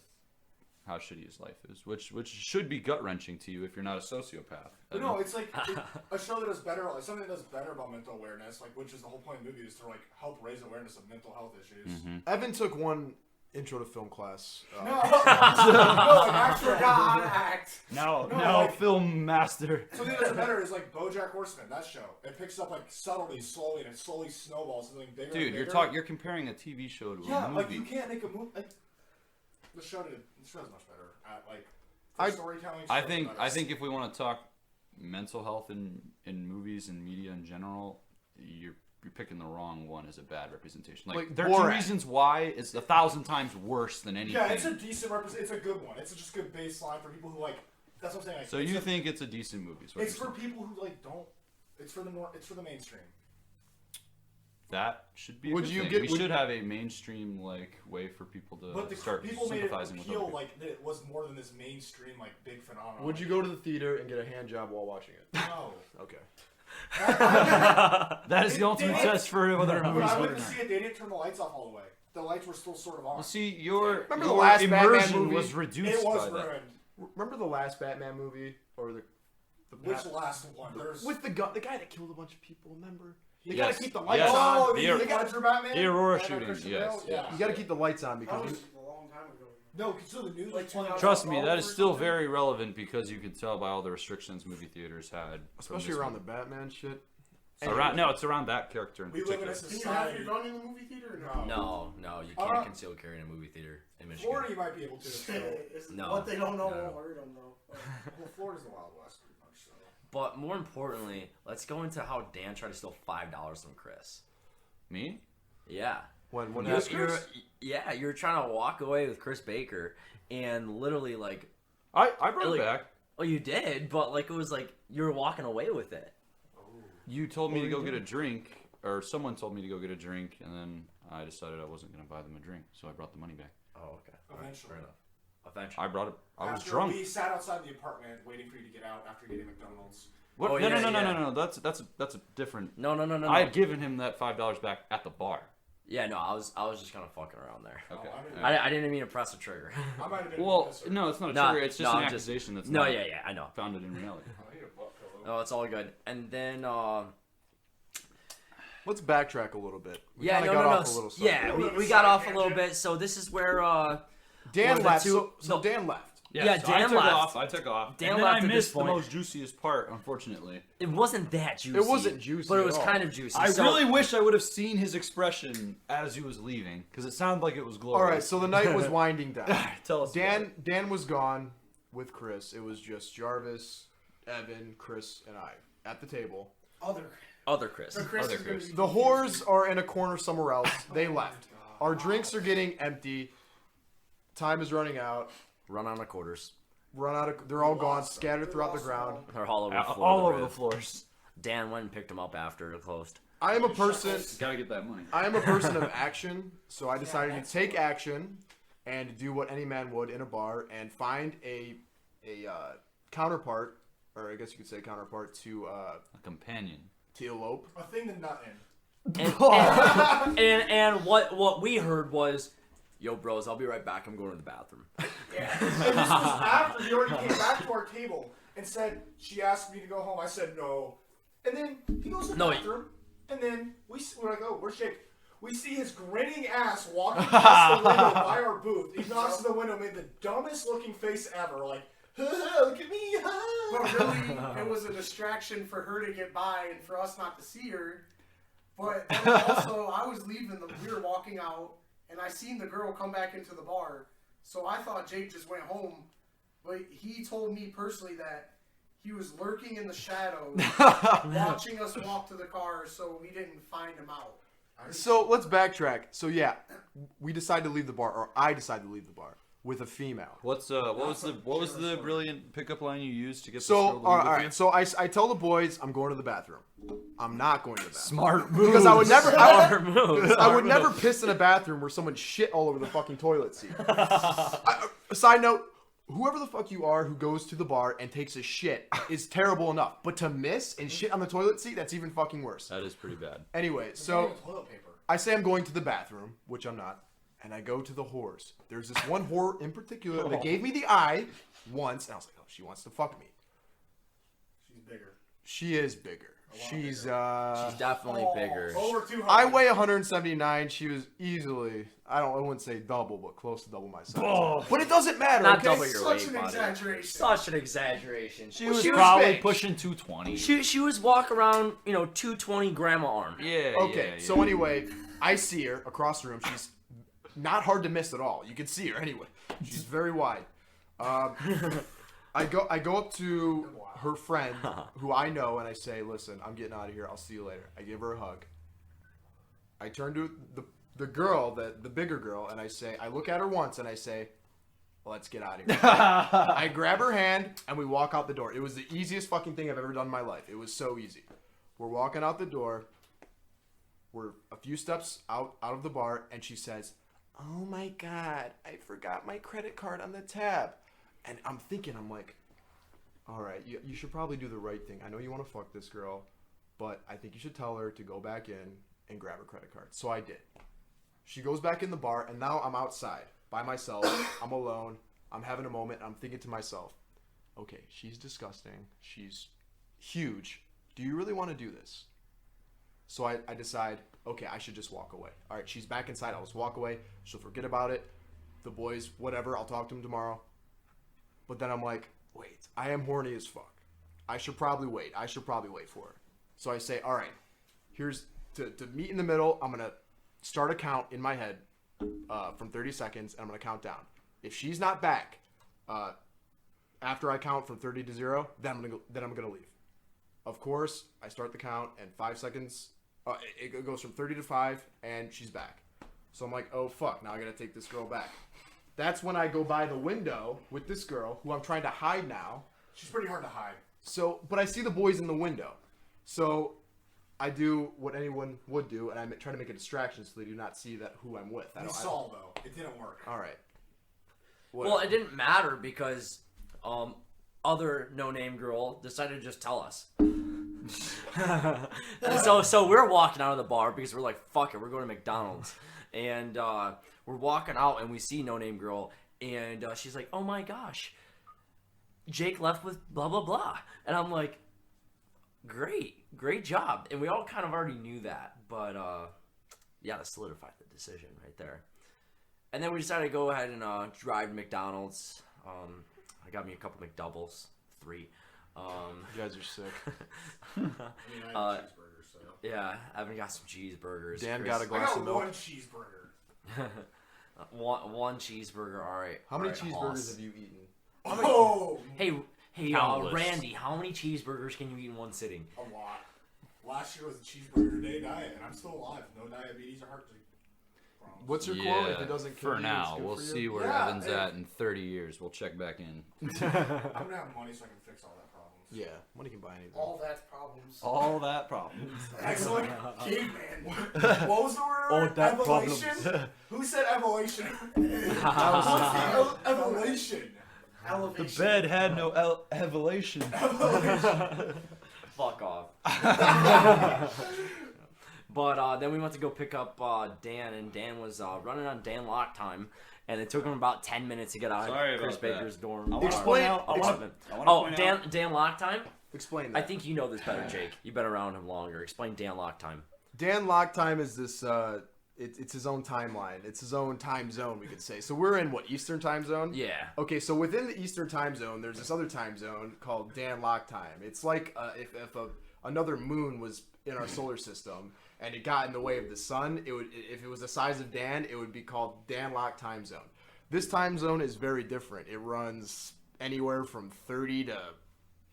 how shitty his life is, which should be gut wrenching to you if you're not a sociopath. But no, it's like a show that does better, like something that does better about mental awareness, like which is the whole point of the movie, is to like help raise awareness of mental health issues. Evan took one intro to film class. No, I forgot how to act. Now, film master. So the thing that's better is like BoJack Horseman, that show. It picks up like subtleties slowly, and it slowly snowballs something bigger. Dude, and bigger. you're comparing a TV show to a Yeah, movie. like you can't make a movie. Like, the show's much better at like storytelling. I think if we want to talk mental health in movies and media in general, you're picking the wrong one as a bad representation. Like 13 Borat. Reasons Why is 1,000 times worse than anything. Yeah, it's a decent it's a good one. It's just good baseline for people who like. That's what I'm saying. Like, so you think it's a decent movie? It's for people who like don't. It's for the mainstream. That should be. Would good you thing. get- We would- should have a mainstream like way for people to But the start people made it sympathizing with. appeal other people. like that it was more than this mainstream like big phenomenon. Would you go to the theater and get a hand job while watching it? No. Okay. That is the ultimate They- test for whether a When movie's I good went or to not. see it, they didn't turn the lights off all the way. The lights were still sort of on. Well, see, your Remember the last Batman immersion movie? was reduced It was by that. ruined. Remember the last Batman movie or the Which last one? There's with the guy that killed a bunch of people? Remember? You Yes. gotta keep the lights Yes. on. Oh, The the Aurora- Ledger Batman? the Aurora Batman shooting, Christian yes, Bale? yes. You gotta keep the lights on That because was a long time ago. No, so the news Like was playing. 2000. Trust me, that is Or still something? very relevant because you could tell by all the restrictions movie theaters had. from especially this around the movie. Batman shit. It's around that character in We live in particular. a Can you have society. your gun in the movie theater? Or No. No, you can't Uh, conceal carry in a movie theater in Michigan. Florida, you might be able to. So. It's No. What they don't know No. won't hurt them, though. Well, Florida's the Wild West, pretty much. So. But more importantly, let's go into how Dan tried to steal $5 from Chris. Me? Yeah. When You were trying to walk away with Chris Baker, and literally like, I brought Like- it back. oh, you did, but like it was like you were walking away with it. You told me to go get a drink, or someone told me to go get a drink, and then I decided I wasn't going to buy them a drink, so I brought the money back. Oh, okay. Eventually. Fair enough. Eventually. I brought it. I was After drunk. We sat outside the apartment waiting for you to get out after getting McDonald's. What? Oh, no, yeah, no. That's a different. No. I had given him that $5 back at the bar. Yeah, no, I was just kind of fucking around there. Okay. I didn't mean to press the trigger. I might have been. Well, pisser. no, it's not a Nah, trigger. It's just no, an I'm just- accusation that's No, not yeah, I know. founded in reality. I need a butt pillow. No, it's all good. And then, Let's backtrack a little bit. We yeah, kinda no, got no, off a no. little Yeah, subject. we got off a little bit. So this is where Dan the left. two- So no. Dan left. Yeah, so Dan I took left. off. I took off. Dan and then left I at this missed the point. most juiciest part, unfortunately. it wasn't that juicy. It wasn't juicy but it at was all. kind of juicy. I So- really wish I would have seen his expression as he was leaving, because it sounded like it was glorious. All right, so the night was winding down. Tell us. about it. Dan was gone with Chris. It was just Jarvis, Evan, Chris, and I at the table. Other Chris. So Chris Other is gonna Chris. be The whores are in a corner somewhere else. They left. Our drinks are getting empty. Time is running out. Run on the quarters. They're all gone, scattered throughout the ground. They're all over the floor. all of over the rib. floors. Dan went and picked them up after it closed. I am a person. Gotta get that money. I am a person of action, so I decided to take action and do what any man would in a bar and find a counterpart, or I guess you could say counterpart to A companion. elope. A thing to nut in. And what we heard was, "Yo, bros, I'll be right back. I'm going to the bathroom." And this was after he already came back to our table and said, she asked me to go home. I said no. And then he goes to the No, bathroom. And then we're like, oh, where's Jake? We see his grinning ass walking past the window by our booth. He knocks on the window, made the dumbest looking face ever. Like, look at me. But really, it was a distraction for her to get by and for us not to see her. But then also, I was leaving. We were walking out, and I seen the girl come back into the bar. So I thought Jake just went home. But he told me personally that he was lurking in the shadows, watching us walk to the car, so we didn't find him out. So let's backtrack. So yeah, we decided to leave the bar, or I decided to leave the bar with a female. What was the brilliant pickup line you used to get? So this girl to all leave with you? right, so I tell the boys I'm going to the bathroom. I'm not going to the bathroom. Smart move. Because I would never, Smart move. I would never piss in a bathroom where someone shit all over the fucking toilet seat. Side note, whoever the fuck you are who goes to the bar and takes a shit is terrible enough. But to miss and shit on the toilet seat, that's even fucking worse. That is pretty bad. Anyway, so Toilet paper. I say I'm going to the bathroom, which I'm not, and I go to the whores. There's this one whore in particular that gave me the eye once, and I was like, oh, she wants to fuck me. She's bigger. She is bigger. She's definitely bigger. Over 200. I weigh 179. She was easily, I wouldn't say double, but close to double my size. But it doesn't matter. Not okay? double your weight, Such an buddy. exaggeration. Such an exaggeration. She was was probably big. pushing 220. She was walk around, 220 grandma arm. Yeah. Okay, yeah, so yeah. anyway, I see her across the room. She's not hard to miss at all. You can see her anyway. She's very wide. I go up to her friend, who I know, and I say, "Listen, I'm getting out of here. I'll see you later." I give her a hug. I turn to the girl, the bigger girl, and I look at her once, and I say, "Let's get out of here." I grab her hand, and we walk out the door. It was the easiest fucking thing I've ever done in my life. It was so easy. We're walking out the door. We're a few steps out of the bar, and she says, "Oh my God, I forgot my credit card on the tab." And I'm like, all right, you should probably do the right thing. I know you want to fuck this girl, but I think you should tell her to go back in and grab her credit card. So I did. She goes back in the bar, and now I'm outside by myself. I'm alone. I'm having a moment. I'm thinking to myself, okay, she's disgusting. She's huge. Do you really want to do this? So I decide, okay, I should just walk away. All right, she's back inside. I'll just walk away. She'll forget about it. The boys, whatever, I'll talk to them tomorrow. But then I'm like, wait, I am horny as fuck. I should probably wait. For her. So I say, all right, here's to meet in the middle. I'm going to start a count in my head from 30 seconds, and I'm going to count down. If she's not back after I count from 30 to 0, then I'm going to leave. Of course, I start the count, and 5 seconds, it goes from 30 to 5, and she's back. So I'm like, oh, fuck, now I got to take this girl back. That's when I go by the window with this girl, who I'm trying to hide now. She's pretty hard to hide. So, but I see the boys in the window. So I do what anyone would do, and I try to make a distraction so they do not see who I'm with. We saw, though. It didn't work. All right. Well, it didn't matter because other no-name girl decided to just tell us. So we're walking out of the bar because we're like, fuck it, we're going to McDonald's. And we're walking out and we see No Name Girl, and she's like, "Oh my gosh, Jake left with blah blah blah," and I'm like, "Great job." And we all kind of already knew that, but yeah, that solidified the decision right there. And then we decided to go ahead and drive to McDonald's. I got me a couple McDoubles, 3. You guys are sick. I mean, I have cheeseburgers, so. Yeah, Evan got some cheeseburgers. Dan Chris- got a glass I of got milk. one cheeseburger. one cheeseburger. All right. How many all right, cheeseburgers Hoss. have you eaten? Oh! Hey, Countless. Randy, how many cheeseburgers can you eat in one sitting? A lot. Last year was a cheeseburger day diet, and I'm still alive. No diabetes or heart disease problems. What's your quote? If it doesn't kill for you, now, it's good we'll for see you? where Yeah, Evan's hey. at in 30 years. We'll check back in. I'm gonna have money so I can fix all that problems. Yeah, money can buy anything. All that's problems. All that problem. Excellent. Caveman. What was the word? All that Evolution? Who said evolution? What's the evolution? Elevation. had no evolution. Fuck off. But then we went to go pick up Dan, and Dan was running on Dan lock time, and it took him about 10 minutes to get out Sorry of Chris about that. Baker's dorm. I wanna Explain- point out- I wanna Oh, point Dan out- Dan lock time? Explain I that. think you know this better, Jake. You've been around him longer. Explain Dan lock time. Dan Lock Time is this. It's his own timeline. It's his own time zone, we could say. So we're in what, Eastern time zone? Yeah. Okay, so within the Eastern time zone, there's this other time zone called Dan Lock Time. It's like if another moon was in our solar system and it got in the way of the sun, it would, if it was the size of Dan, it would be called Dan Lock Time Zone. This time zone is very different. It runs anywhere from 30 to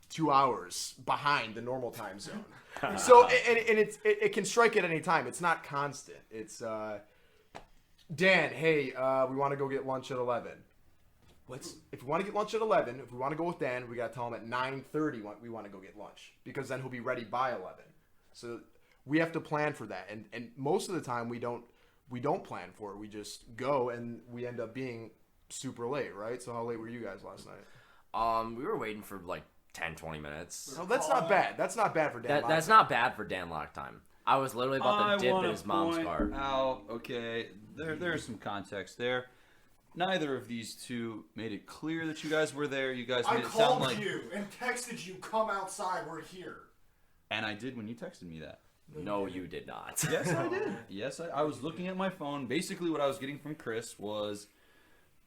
2 hours behind the normal time zone. So and it can strike at any time. It's not constant. It's Dan, hey, we want to go get lunch at 11. If we want to get lunch at 11, if we want to go with Dan, we got to tell him at 9:30 we want to go get lunch, because then he'll be ready by 11. So we have to plan for that, and most of the time we don't plan for it. We just go, and we end up being super late, right? So how late were you guys last night? We were waiting for like 10-20 minutes. No, that's not bad. That's not bad for Dan. That's not bad for Dan lock time. I was literally about to dip in his mom's car. Out. Okay, there's some context there. Neither of these two made it clear that you guys were there. You guys I made it sound called like you and texted you, come outside, we're here. And I did when you texted me that. No, you did not. Yes, I did. Yes, I was looking at my phone. Basically, what I was getting from Chris was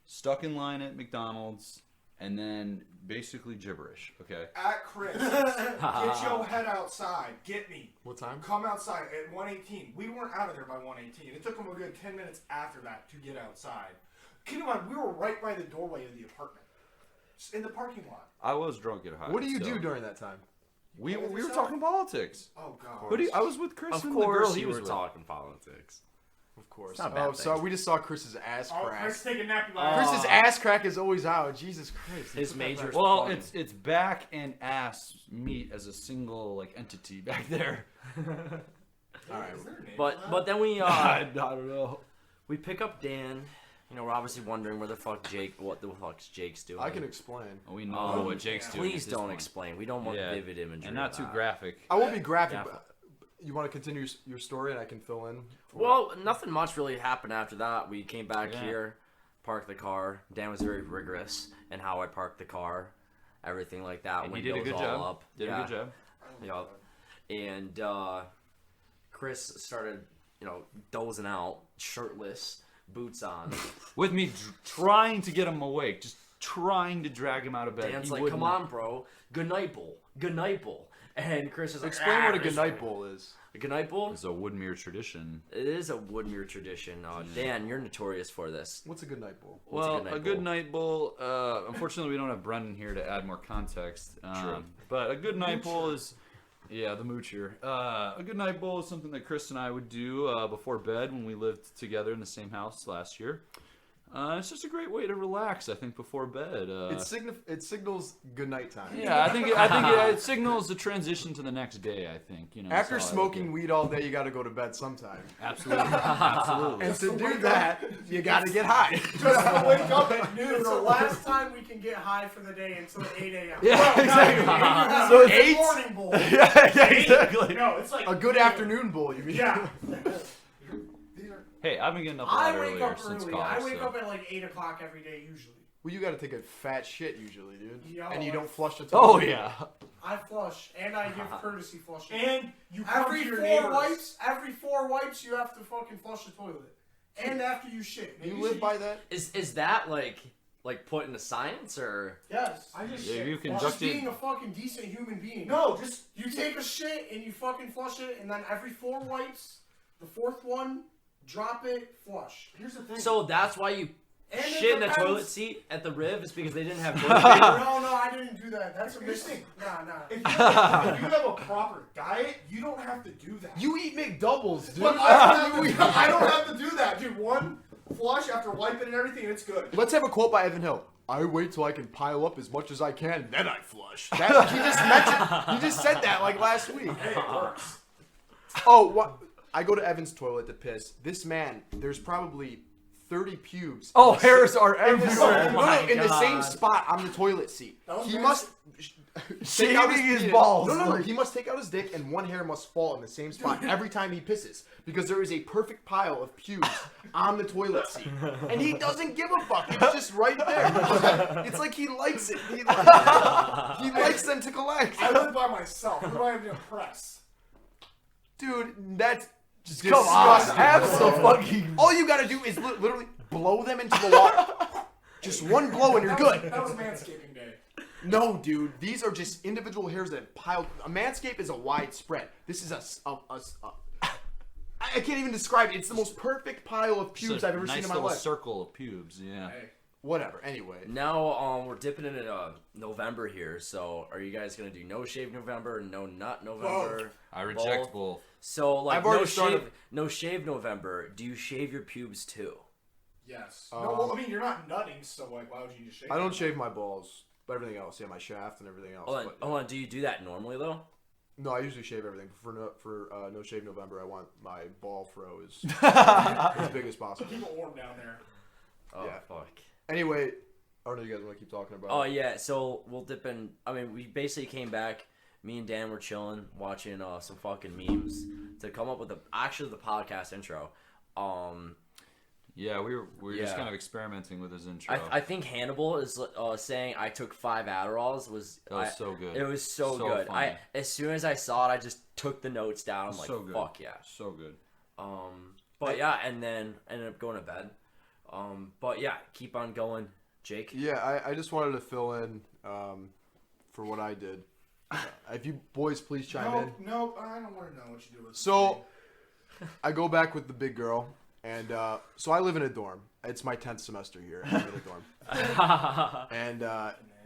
stuck in line at McDonald's, and then basically gibberish. Okay. At Chris, get your head outside. Get me. What time? Come outside at 1:18. We weren't out of there by 1:18. It took him a good 10 minutes after that to get outside. Keep in mind, we were right by the doorway of the apartment, just in the parking lot. I was drunk at high. What do you do during that time? We were talking politics. Oh God. What do you, I was with Chris Of and the girl course, he you was were with. talking politics. Of course. It's not a bad Oh, so thing. we just saw Chris's ass Oh, crack. Chris taking nappy Chris's ass crack is always out. Jesus Christ. His major. Well, it's back and ass meet as a single like entity back there. All right. But then we I don't know. we pick up Dan. You know, we're obviously wondering what the fuck's Jake's doing. I can explain. We know what Jake's doing. Please at this don't point. explain. We don't want Yeah. vivid imagery. And not of too that. graphic. I won't be graphic, Yeah. but you want to continue your story and I can fill in? Well, nothing much really happened after that. We came back Yeah. here, parked the car. Dan was very rigorous in how I parked the car, everything like that. And you did a Windows good all job. up. Did Yeah. a good job. Yup. And Chris started, dozing out, shirtless, boots on. With me trying to get him awake, just trying to drag him out of bed. Dan's He like, wouldn't. "Come on, bro. Good night, bull. Good night, bull." And Chris is like, Explain what a Chris, good night bowl is. A good night, bull? It's a Woodmere tradition. It is a Woodmere tradition. Dan, you're notorious for this. What's a good night bowl? What's Well, a good night bowl. Unfortunately, we don't have Brendan here to add more context. But a good night bowl is, yeah, the moocher. A good night bowl is something that Chris and I would do before bed when we lived together in the same house last year. It's just a great way to relax, I think, before bed. It signals good night time. Yeah, I think it signals the transition to the next day. I think After that's how I look smoking at it. weed all day, you got to go to bed sometime. Absolutely, absolutely. And to do that, you got to get high. Just to wake up at noon. It's the last time we can get high for the day until 8 a.m. Yeah, exactly. So It's it's a morning bowl. yeah, exactly. No, it's like A good afternoon bowl, you mean? Yeah. Hey, I've been getting up a I lot wake earlier up since early. college. I wake so. up at like 8 o'clock every day usually. Well, you got to take a fat shit usually, dude. Yo, And you I- don't flush the Oh toilet. yeah. I flush and I give courtesy flushes. And you come every to your 4 neighbors. wipes, you have to fucking flush the toilet. And after you shit. You live by that? Is that like put into science or? Yes. I just Yeah, shit. you can Just conducted. being a fucking decent human being. No, just You take a shit and you fucking flush it, and then every 4 wipes, the 4th one, drop it, flush. here's the thing. So that's why you And it shit in the depends- toilet seat at the Riv? Is because they didn't have toilet paper? No, I didn't do that. That's a Here's the mistake. thing. Nah. if you have a proper diet, you don't have to do that. You eat McDoubles, dude. But I don't have to do that, dude. One flush after wiping and everything, it's good. Let's have a quote by Evan Hill. I wait till I can pile up as much as I can, then I flush. That, he just mentioned. He just said that like last week. Hey, it works. Oh, what? I go to Evan's toilet to piss. This man, there's probably 30 pubes. Oh, in the hairs are in the same- everywhere. no, my in the same God. spot on the toilet seat. was He nasty. must take out Shaving his penis. balls. No. Like- He must take out his dick, and one hair must fall in the same spot every time he pisses because there is a perfect pile of pubes on the toilet seat, and he doesn't give a fuck. It's just right there. It's like he likes it. He likes them to collect. I live by myself. Who do I have to impress? Dude, that's just Come on, disgusting. have some fucking. All you gotta do is literally blow them into the water. Just one blow and you're good. That was manscaping day. No, dude, these are just individual hairs that have piled. A manscape is a wide spread. This is I can't even describe it. It's the most perfect pile of pubes It's a I've ever nice seen in my little life. circle of pubes. Yeah. Hey. Whatever. Anyway, Now we're dipping into November here. So are you guys gonna do no shave November and no nut November? I reject Both? both. So like I've already no started- no shave November. Do you shave your pubes too? Yes. No, well, I mean, you're not nutting, so like, why would you just shave? I don't them? shave my balls, but everything else, yeah, my shaft and everything else. Hold on, but- hold on. Do you do that normally though? No, I usually shave everything. For no shave November, I want my ball fro as big as possible. Keep it warm down there. Oh Yeah. fuck. Anyway, I don't know if you guys want to keep talking about. Oh it. yeah, so we'll dip in. I mean, we basically came back. Me and Dan were chilling, watching some fucking memes to come up with actually the podcast intro. Yeah, we were just Yeah. kind of experimenting with his intro. I think Hannibal is saying I took 5 Adderalls was so good. It was so good. funny. As soon as I saw it, I just took the notes down. I'm like, So good. fuck yeah. So good. But yeah, and then ended up going to bed. But yeah, keep on going, Jake. Yeah, I just wanted to fill in for what I did. If you boys please chime in. Nope, I don't want to know what you do with So, I go back with the big girl, and so I live in a dorm. It's my 10th semester here. I'm in a dorm, and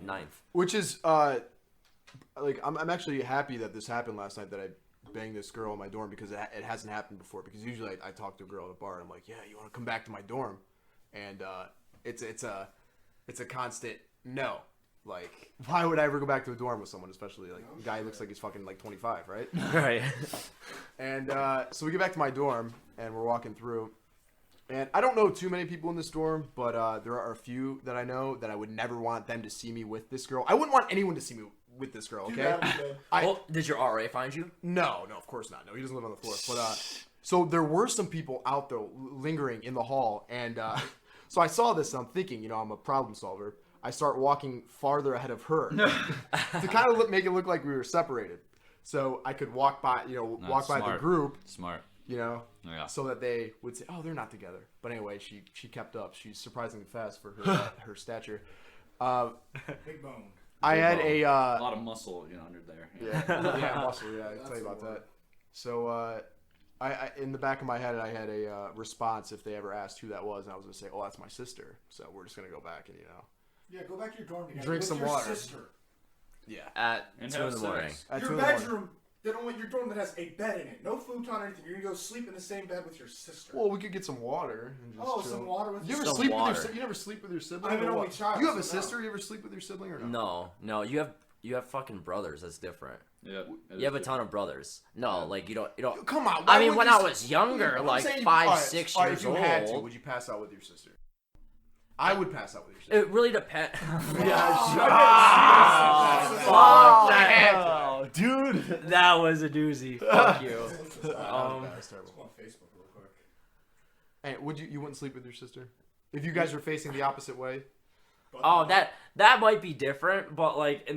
9th. which is like I'm actually happy that this happened last night. That I banged this girl in my dorm because it hasn't happened before. Because usually I talk to a girl at a bar, and I'm like, yeah, you want to come back to my dorm, and it's a constant no. Like, why would I ever go back to a dorm with someone, especially like a guy who looks like he's fucking like 25, right? Right. And so we get back to my dorm, and we're walking through. And I don't know too many people in this dorm, but there are a few that I know that I would never want them to see me with this girl. I wouldn't want anyone to see me with this girl, okay? Well, did your RA find you? No, of course not. No, he doesn't live on the floor. But so there were some people out there lingering in the hall, and so I saw this, and I'm thinking, I'm a problem solver. I start walking farther ahead of her to kind of make it look like we were separated, so I could walk by, walk by the group, Smart. Yeah. So that they would say, "Oh, they're not together." But anyway, she kept up. She's surprisingly fast for her stature. Big bone. I had a lot of muscle, under there. Yeah, muscle. Yeah, I'll tell you about that. So, I in the back of my head, I had a response if they ever asked who that was, and I was gonna say, "Oh, that's my sister." So we're just gonna go back and Yeah, go back to your dorm together. Drink with some your water. Sister. Yeah. At And 2 in the have morning. sex. At 2 Your in the morning. bedroom. They don't want your dorm that has a bed in it. No futon or anything. You're gonna go sleep in the same bed with your sister. Well, we could get some water. And just chill. Some water with You ever Some sleep water. with your? You never sleep with your sibling? I'm an or only what? child, You have a so no. sister. You ever sleep with your sibling or no? No, you have fucking brothers. That's different. Yeah. You have a ton of brothers. No, like you don't. Come on. I why mean, would when you I s- was younger, I'm like saying 5, alright, 6 alright, years if you had to, old. would you pass out with your sister? I would pass out with your sister. It really depends. Oh, dude. That was a doozy. Fuck you. That's terrible. Let's go on Facebook real quick. Hey, you wouldn't sleep with your sister if you guys were facing the opposite way? Oh, that might be different, but like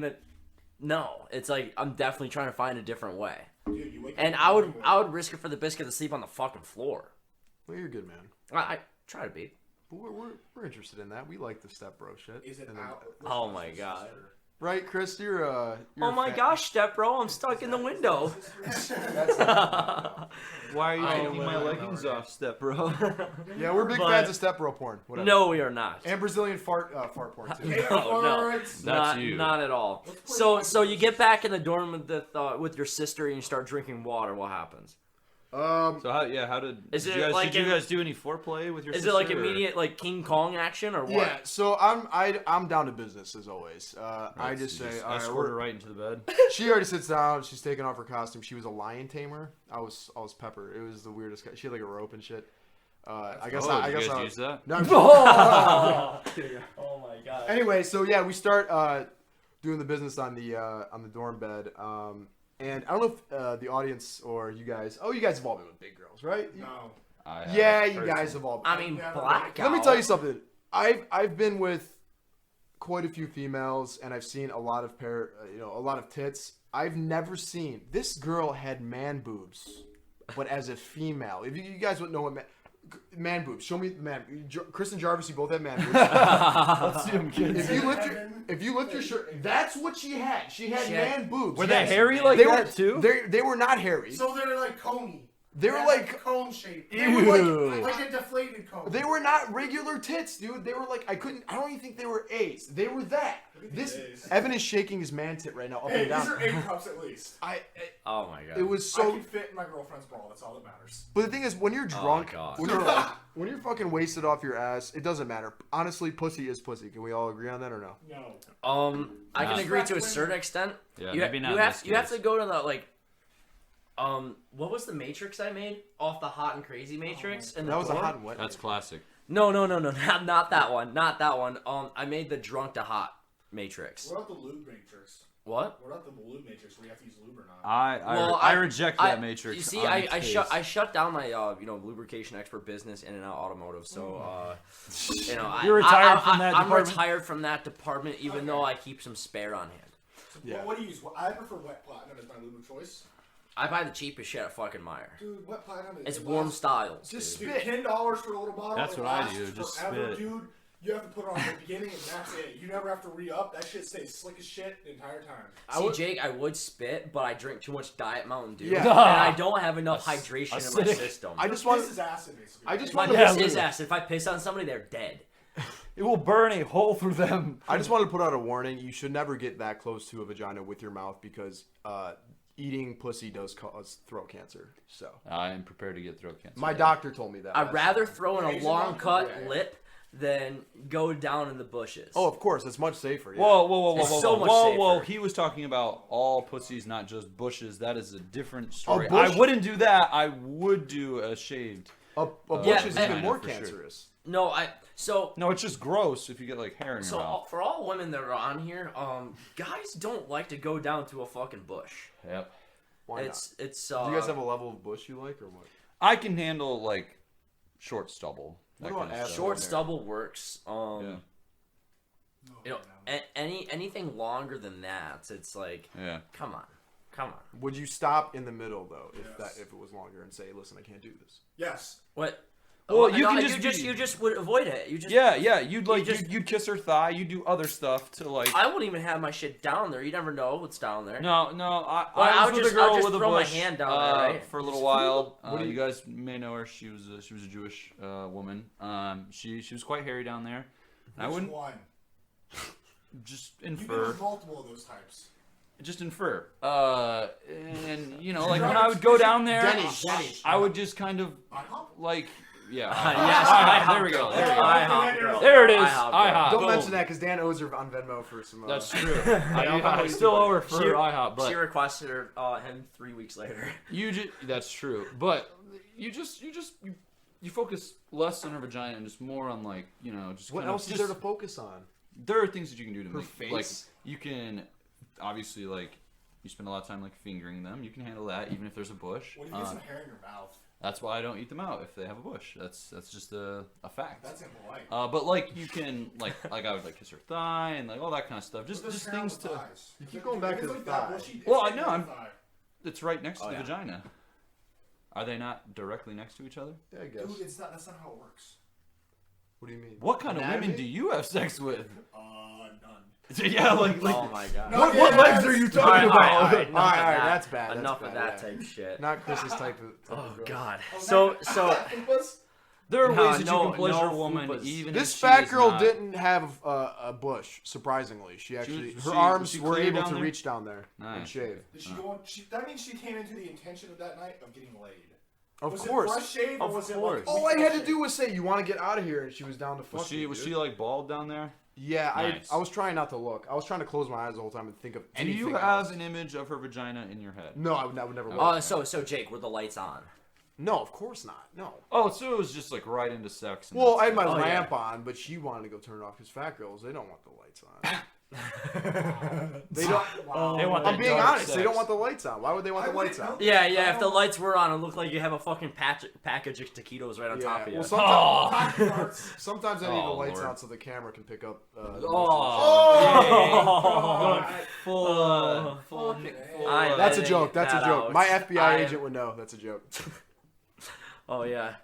no, it's like I'm definitely trying to find a different way. Dude, you wake And up I would risk it for the biscuit to sleep on the fucking floor. Well, you're good, man. I try to be. But we're interested in that. We like the step bro shit. Is it And then- out? Oh my god. Right, Chris? You're Oh a my fan. gosh, step bro, I'm stuck in the window. Why are you I taking will my never leggings off, step bro? Yeah, we're big But- fans of step bro porn. Whatever. No, we are not. And Brazilian fart porn too. No, That's not, you. not at all. play So you get back in the dorm with your sister and you start drinking water. What happens? So how did Is did it you guys, like did you in- guys do any foreplay with your Is sister? it like or- immediate like King Kong action or what? Yeah, so I'm down to business as always. I Right, just so say, you all right, escort her right into the bed. she already sits down. She's taking off her costume. She was a lion tamer. I was Pepper. It was the weirdest. She had like a rope and shit. I guess Oh, I did you guess guys I use that? No, Oh my god. Anyway, so yeah, we start doing the business on the dorm bed. And I don't know if the audience or you guys. Oh, you guys have all been with big girls, right? No. I have Yeah, you personally. guys have all. I mean, Yeah, blackout. Let me tell you something. I've been with quite a few females, and I've seen a lot of a lot of tits. I've never seen this girl had man boobs, but as a female. If you guys wouldn't know what man boobs, show me the man. Chris and Jarvis, you both have man boobs. Let's see them, kids. If you lift your shirt, that's what she had. She had man boobs. Were Yes. they hairy like They that were, too? They were not hairy. So they're like coney. They were They're like cone shaped. they were Ew. Like a deflated cone. They were not regular tits, dude. They were like I don't even think they were A's. They were that. This A's. Evan is shaking his man tit right now up Hey, and these down. are 8 cups at least. Oh my god. It was I so. can fit in my girlfriend's bra. That's all that matters. But the thing is, when you're drunk, God. when you're fucking wasted off your ass, it doesn't matter. Honestly, pussy is pussy. Can we all agree on that or no? No. I can Nah. agree to a certain extent. Yeah, you, maybe not You in have this you have case. to go to the like. What was the Matrix I made off the Hot and Crazy Matrix? And That was a hot and wet. That's classic. No, not that one. Not that one. I made the Drunk to Hot Matrix. What about the lube matrix? What? What about the lube matrix where you have to use lube or not? I reject that matrix. You see, on I its shut face. I shut down my lubrication expert business in and out automotive. So You're retired from that I'm department? retired from that department, even though I keep some spare on hand. Yeah. What do you use? I prefer wet platinum as my lube of choice. I buy the cheapest shit at fucking Meyer. Dude, wet platinum is It's warm styles. Just dude. spit. $10 for a little bottle. That's it what I lasts do, just forever, spit. dude. You have to put it on at the beginning, and that's it. You never have to re-up. That shit stays slick as shit the entire time. See, Jake, I would spit, but I drink too much Diet Mountain Dew, Yeah. and I don't have enough hydration in my acidic. system. I just This want. is acid, basically. I just My want to. piss is acid. If I piss on somebody, they're dead. It will burn a hole through them. I just wanted to put out a warning. You should never get that close to a vagina with your mouth because eating pussy does cause throat cancer. So I am prepared to get throat cancer. my doctor told me that. I'd rather throw in a Asian long doctor? cut Yeah. lip than go down in the bushes. Oh, of course, it's much safer. Yeah. Whoa! It's so much Whoa! safer. He was talking about all pussies, not just bushes. That is a different story. bush? I wouldn't do that. I would do a shaved. A bush Yeah, is and- even more for sure. cancerous. No, No, it's just gross if you get like hair in your So mouth. for all women that are on here, guys don't like to go down to a fucking bush. Yep. Why It's not? Do you guys have a level of bush you like or what? I can handle like short stubble. That What kind about of ass stuff. short there? stubble works. Yeah. You know, anything longer than that, it's like, Yeah. come on. Would you stop in the middle though, if Yes. if it was longer, and say, "Listen, I can't do this." Yes. What? Well, No, you can just you just would avoid it. You just Yeah. You'd like just- you'd kiss her thigh. You do other stuff to like. I wouldn't even have my shit down there. You never know what's down there. No. I Well, was I'll with just- a girl I'll just with a throw my bush hand down there, right? for a little while. What do You you- guys may know her. She was a Jewish woman. She was quite hairy down there. And I Which wouldn't one? just You've been infer. with multiple of those types. Just infer. And you know, like when I would go down there, Denny's. I would just kind of IHOP? like, yeah. Yes, IHOP. There we go. There we go. IHOP girl. There it is. IHOP girl. IHOP. Don't Boom. mention that because Dan owes her on Venmo for some. That's true. I'll I still owe her for She- IHOP, She but requested him 3 weeks later. you just that's true. But you focus less on her vagina and just more on like just What kind of else is there to focus on? there are things that you can do to Her make like face? you can obviously like you spend a lot of time like fingering them. You can handle that even if there's a bush. What if you get some hair in your mouth? That's why I don't eat them out if they have a bush. That's just a fact. That's impolite. But like you can like I would like kiss her thigh and like all that kind of stuff. Just But there's just hair on things the to. thighs. You keep If going back it's to the like that thigh. bushy, it's Well, I hair know, on I'm- the thigh. It's right next to the yeah. vagina. Are they not directly next to each other? Yeah, I guess. Dude, it's not. That's not how it works. What do you mean? What kind of Anatomy? women do you have sex with? None. Yeah, like Oh my god. No, What yeah, legs are you talking Alright, about? alright, enough Alright, of alright, that. that's bad. That's Enough bad, of that yeah. type shit. Not Chris's type of. Oh girl. god. Oh, So there are No, ways that no- you can pleasure no a woman fupas. even This if she fat is girl not- didn't have a bush. Surprisingly, she actually was her she- arms was she were clear able down to there? reach down there and Nice. shave. Did she go on? That means she came into the intention of that night of getting laid. Of Was course. it fresh shave or Of was it course. like? All I had to do was say, "You want to get out of here," and she was down to fuck. Was she me, was dude. she like bald down there? Yeah, Nice. I was trying not to look. I was trying to close my eyes the whole time and think of Do anything you else. have an image of her vagina in your head? No, I would never look. so Jake, were the lights on? No, of course not. No. Oh, so it was just like right into sex. And Well, I that's had my Oh, yeah. lamp on, but she wanted to go turn it off because fat girls, they don't want the lights on. They don't. They want I'm that being dark honest. They sex. don't want the lights on. Why would they want the lights on? Yeah. If the lights were on, it looked like you have a fucking package of taquitos right on top of you. Well, sometimes I leave the Oh, lights Lord. out so the camera can pick up. full I- That's a editing joke. That's a that joke. out. My FBI I- agent would know. That's a joke. Oh yeah.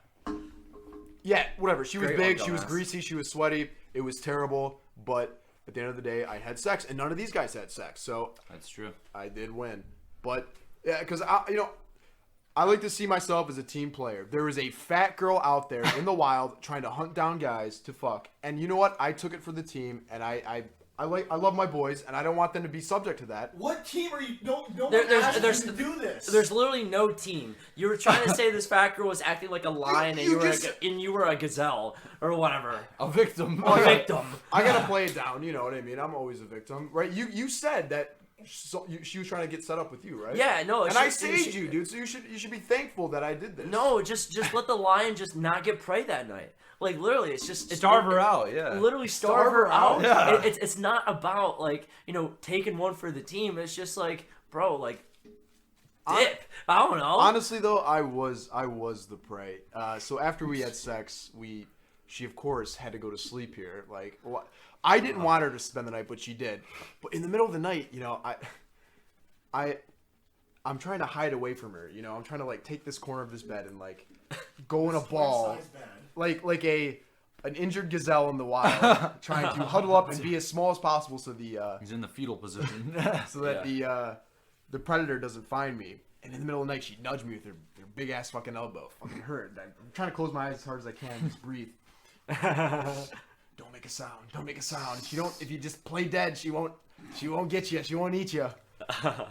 Yeah, whatever. She was Great big. one, She was dumbass. greasy. She was sweaty. It was terrible. But at the end of the day, I had sex, and none of these guys had sex. So That's true. I did win. But yeah, because I like to see myself as a team player. There is a fat girl out there in the wild trying to hunt down guys to fuck, and you know what? I took it for the team, and I love my boys, and I don't want them to be subject to that. What team are you? No one There's asked you to do this. There's literally no team. You were trying to say this fat girl was acting like a lion, and you were a gazelle or whatever. A victim. A victim. I gotta play it down. You know what I mean? I'm always a victim, right? You said that So she was trying to get set up with you, right? Yeah, no. And I saved you, dude. So you should be thankful that I did this. No, just let the lion just not get prey that night. Like literally, it's Starve her out, yeah. Literally starve her out. Yeah. It's not about like taking one for the team. It's just like, bro, like dip. I don't know. Honestly, though, I was the prey. So after we had sex, she of course had to go to sleep here. Like, I didn't want her to spend the night, but she did. But in the middle of the night, I'm trying to hide away from her. I'm trying to like take this corner of this bed and like go in a ball, like an injured gazelle in the wild, trying to huddle up and be as small as possible so he's in the fetal position. so that the predator doesn't find me. And in the middle of the night, she nudged me with her big ass fucking elbow. Fucking hurt. I'm trying to close my eyes as hard as I can, just breathe. Don't make a sound. Don't make a sound. If you just play dead, she won't get you. She won't eat you.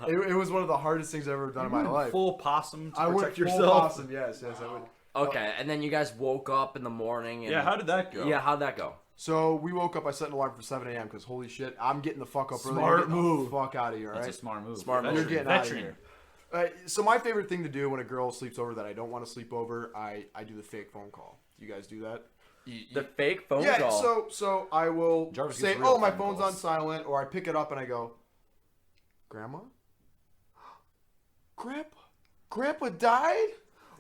It was one of the hardest things I've ever done in my life. Full possum to I went protect full yourself. possum. Yes, I would. Okay, and then you guys woke up in the morning. And, Yeah, how did that go? Yeah, how'd that go? So we woke up. I set an alarm for 7 a.m. because holy shit, I'm getting the fuck up early. Smart You're getting move. the fuck out of here, all That's right? a smart move. Smart move. You're getting out of Veteran. here. So my favorite thing to do when a girl sleeps over that I don't want to sleep over, I do the fake phone call. You guys do that? The fake phone Yeah, call. so I will Jarvis say, gets real "Oh, my phone phone's calls. on silent," or I pick it up and I go, "Grandma, Grandpa died?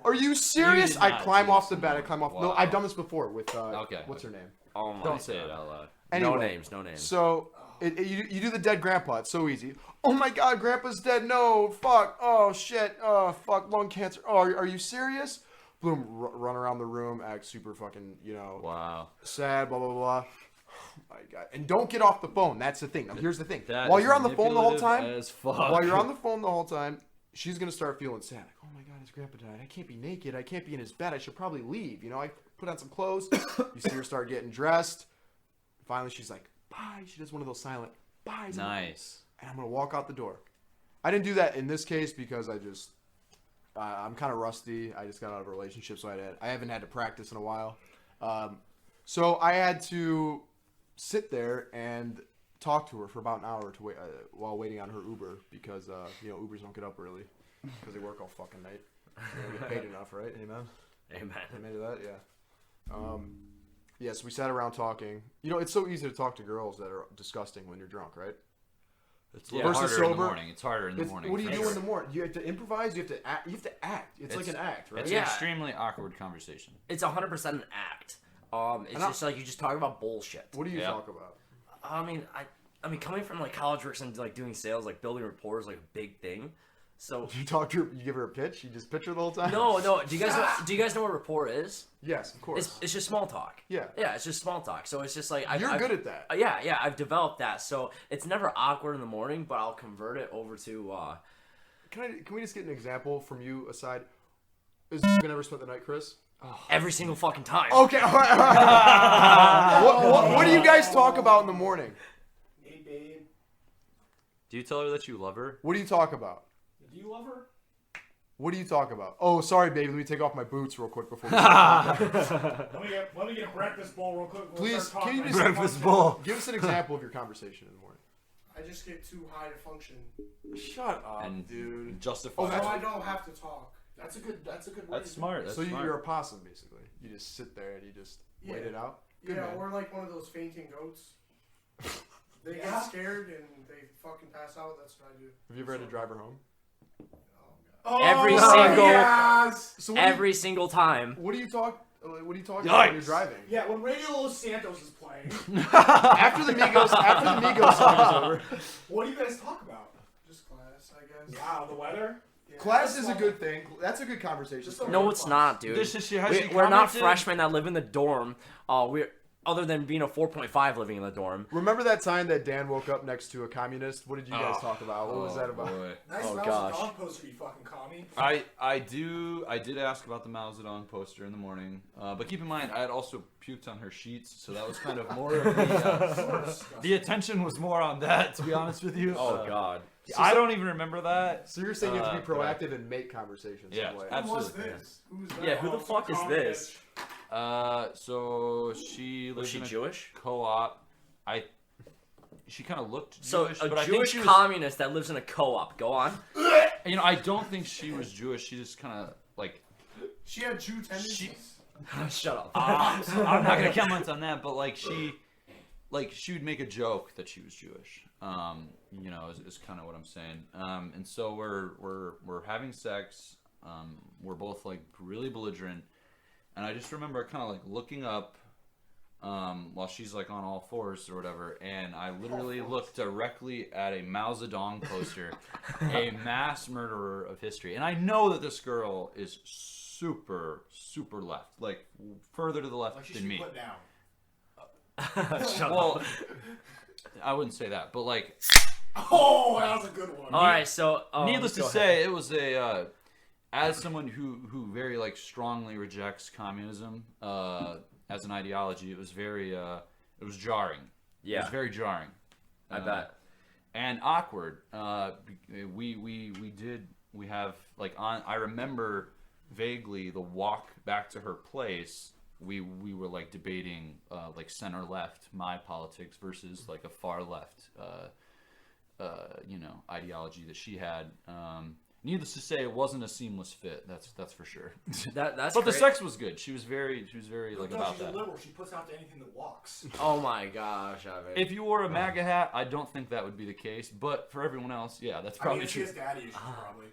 Are you serious?" did I not climb do off this the bed. I anymore. climb off. Wow. No, I've done this before with Okay. What's her name? Oh my Don't say God. it out loud. No Anyway, names. No names. So you do the dead grandpa. It's so easy. Oh my God, Grandpa's dead. No, fuck. Oh shit. Oh fuck, lung cancer. Oh, are you serious? Boom, run around the room, act super fucking, Wow. sad, blah blah blah. Oh my God. And don't get off the phone. That's the thing. Now here's the thing. That While is you're on the phone the whole manipulative time, as fuck. while you're on the phone the whole time, she's gonna start feeling sad. Like, oh my God, his grandpa died. I can't be naked. I can't be in his bed. I should probably leave. I put on some clothes. You see her start getting dressed. Finally, she's like, bye. She does one of those silent byes. Nice. And I'm gonna walk out the door. I didn't do that in this case because I'm kind of rusty. I just got out of a relationship, so I haven't had to practice in a while. So I had to sit there and talk to her for about an hour to wait while waiting on her Uber because Ubers don't get up early because they work all fucking night. They don't get paid enough, right? Amen. Amen. Amen to that, yeah. Yes, we sat around talking. It's so easy to talk to girls that are disgusting when you're drunk, right? It's Versus harder in the sober. morning. It's harder in the morning. What do you for do sure. in the morning? You have to improvise. You have to act. It's like an act, right? It's Yeah. an extremely awkward conversation. It's 100% an act. It's just like you just talk about bullshit. What do you Yeah. talk about? I mean, coming from like college works and like doing sales, like building rapport is like a big thing. So You talk to her. You give her a pitch. You just pitch her the whole time. no. Do you guys know what rapport is? Yes, of course. It's just small talk. Yeah. Yeah, it's just small talk. So it's just like You're good at that. Yeah, I've developed that. So it's never awkward in the morning, but I'll convert it over to. Can we just get an example from you aside? Is you gonna ever spend the night, Chris? Every single fucking time. Okay. All right. What do you guys talk about in the morning? Hey, babe. Do you tell her that you love her? What do you talk about? Do you love her? What do you talk about? Oh, sorry, baby. Let me take off my boots real quick before we start. Let me get a breakfast bowl real quick. We'll Please, start can you talking. just Breakfast bowl. give us an example of your conversation in the morning? I just get too high to function. Shut up, And dude. justify. So I don't have to talk. That's a good way. That's smart. That's So smart. you're a possum, basically. You just sit there and you just wait Yeah. it out. Good Yeah, man. or like one of those fainting goats. They Yeah. get scared and they fucking pass out. That's what I do. Have you ever had to drive her home? Every Oh, single- yes. So Every single time. what do you talk? What are you talking about when you're Yikes. driving? Yeah, when Radio Los Santos is playing, After the Migos song is over. what do you guys talk about? Just class, I guess. Wow, the weather. Yeah. Class is a good thing. That's a good conversation. Just a- No, it's not, dude. This is how she We're not commented? freshmen that live in the dorm. We're other than being a 4.5 living in the dorm. Remember that time that Dan woke up next to a communist? What did you guys Oh. talk about? What was that about? Boy. Nice Oh, Mao gosh. Zedong poster, you fucking commie. I did ask about the Mao Zedong poster in the morning, but keep in mind I had also puked on her sheets, so that was kind of more of the. The attention was more on that, to be honest with you. Oh God. I don't even remember that. So you're saying you have to be but I- proactive and make conversation Yeah, some way. Who was absolutely. this? Who's that? Yeah, who the Oh, fuck is commie this? bitch. So she Was lives she in a Jewish? co-op. she kind of looked So Jewish, a but I think Jewish she was, communist that lives in a co-op. Go on. I don't think she was Jewish. She just kind of like. She had Jew tendencies. Shut up. I'm not gonna comment on that, but like she would make a joke that she was Jewish. Is kind of what I'm saying. And so we're having sex. We're both like really belligerent, and I just remember kind of like looking up while she's like on all fours or whatever, and I literally looked directly at a Mao Zedong poster, a mass murderer of history, and I know that this girl is super left, like further to the left Like she than should me. put down. Well, I wouldn't say that, but like, Oh, that was a good one. All right, so needless to go say, it was a as someone who very like strongly rejects communism as an ideology, it was very it was jarring. Yeah. It was very jarring. I bet. And awkward. We have like on. I remember vaguely the walk back to her place. We were like debating like center left my politics versus like a far left ideology that she had. Needless to say, it wasn't a seamless fit. That's for sure. That's but the great. sex was good. She was very like No, about she's a that. liberal. She puts out to anything that walks. Oh my gosh, Evan. If you wore a MAGA hat, I don't think that would be the case. But for everyone else, yeah, that's probably she true. has daddy issues, probably.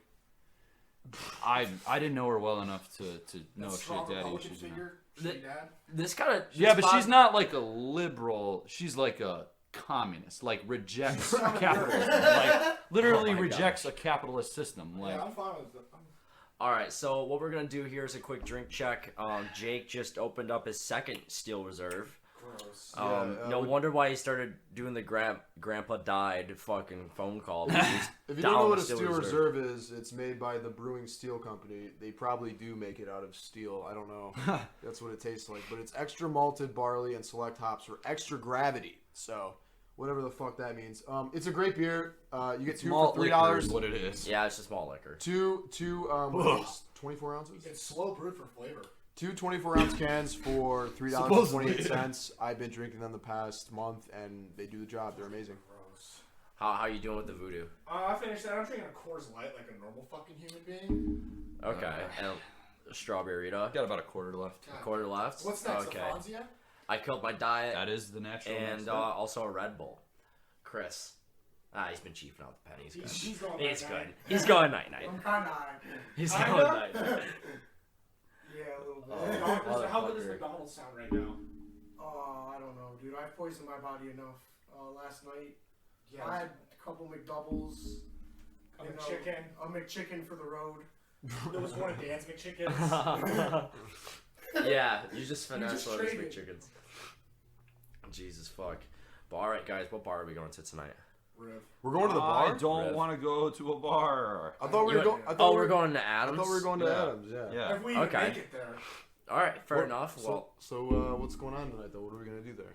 I didn't know her well enough to know That if she strong had daddy Republican issues or not. figure. Shitty dad. This kind of Yeah, but she's not like a liberal. She's like a communist. Like rejects capitalism. Like literally Oh my rejects a capitalist system. Like Yeah, I'm fine with it. All right, so what we're gonna do here is a quick drink check. Jake just opened up his second Steel Reserve. Gross. No wonder why he started doing the grandpa died fucking phone call. If you don't know what a Steel Reserve is, it's made by the Brewing Steel Company. They probably do make it out of steel. I don't know. That's what it tastes like. But it's extra malted barley and select hops for extra gravity. So, whatever the fuck that means. It's a great beer. You get two malt for liquor is $3. what it is. Yeah, it's just malt liquor. Two 24 ounces? It's slow brewed for flavor. Two 24-ounce cans for $3.28. I've been drinking them the past month, and they do the job. They're amazing. Gross. How you doing with the voodoo? I finished that. I'm drinking a Coors Light like a normal fucking human being. Okay, and a strawberry Got about a quarter left. a quarter left. What's next? Okay, The Franzia? I killed my diet That is the natural. next and step. also a Red Bull. Chris, he's been chiefing out the penny. He's good. He's going He's good. night-night. He's going night night. I'm kind of high. He's Kinda? going night night. Yeah, a little bit. How good does motherfucker. McDonald's sound right now? I don't know, dude. I poisoned my body enough last night. Yeah. I had a couple McDoubles. A you know, McChicken. A McChicken for the road. There was one of Dan's McChickens. Yeah, you just finesse just all these traded. chickens. Jesus fuck. But all right, guys, what bar are we going to tonight? Riv. We're going to the bar? I don't Rev. want to go to a bar. I thought we were You- going. Oh, we're going to Adams. I thought we were going to Yeah. Adams. Yeah. Yeah. If we even Okay. make it there. All right, fair What- enough. Well, So what's going on tonight, though? What are we gonna do there?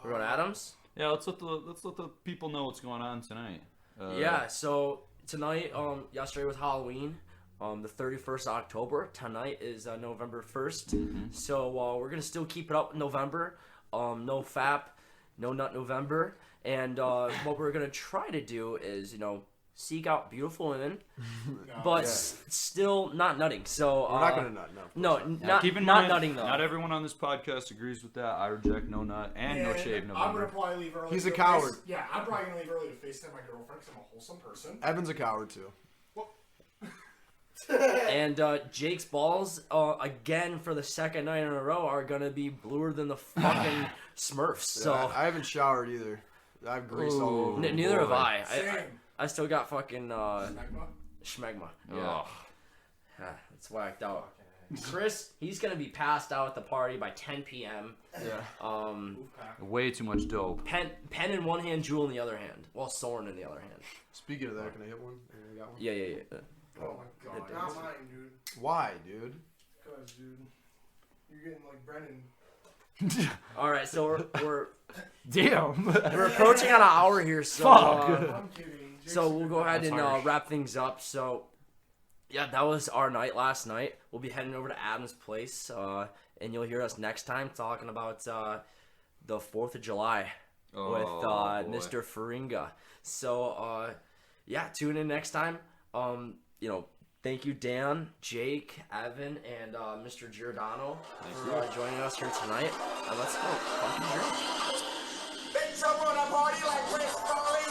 we're going to Adams. Yeah, let's let the people know what's going on tonight. Yeah. So tonight, yesterday was Halloween. The 31st of October. Tonight is November 1st. So we're gonna still keep it up in November. No FAP, no Nut November. And what we're gonna try to do is, seek out beautiful women, but still not nutting. So We're not gonna nut. No. No, Now, not keep in not mind, nutting though. not everyone on this podcast agrees with that. I reject no nut and no shave I'm November. gonna probably leave early. He's to a go coward. Yeah, I'm probably gonna leave early to FaceTime my girlfriend because I'm a wholesome person. Evan's a coward too. And Jake's balls, again for the second night in a row, are gonna be bluer than the fucking Smurfs. So Yeah, I haven't showered either. I have grease all over. me. neither have I. Same. I still got fucking Magma. schmegma. Ugh. Yeah, it's whacked out. Chris, he's gonna be passed out at the party by 10 p.m. Yeah. Way too much dope. Pen in one hand, jewel in the other hand. Well, Soren in the other hand. Speaking of that, can I hit one? You got one? Yeah. Oh my god. Not mine, dude. Why, dude? Because, dude, you're getting like Brennan. All right, so we're Damn. we're approaching on an hour here, so I'm kidding. so we'll go ahead That's and harsh. wrap things up. So yeah, that was our night last night. We'll be heading over to Adam's place, and you'll hear us next time talking about the 4th of July. with boy. Mr. Faringa. So, yeah, tune in next time. Thank you, Dan, Jake, Evan, and Mr. Giordano for joining us here tonight. And let's go. Fucking drink. Big trouble in a party like Chris Farley.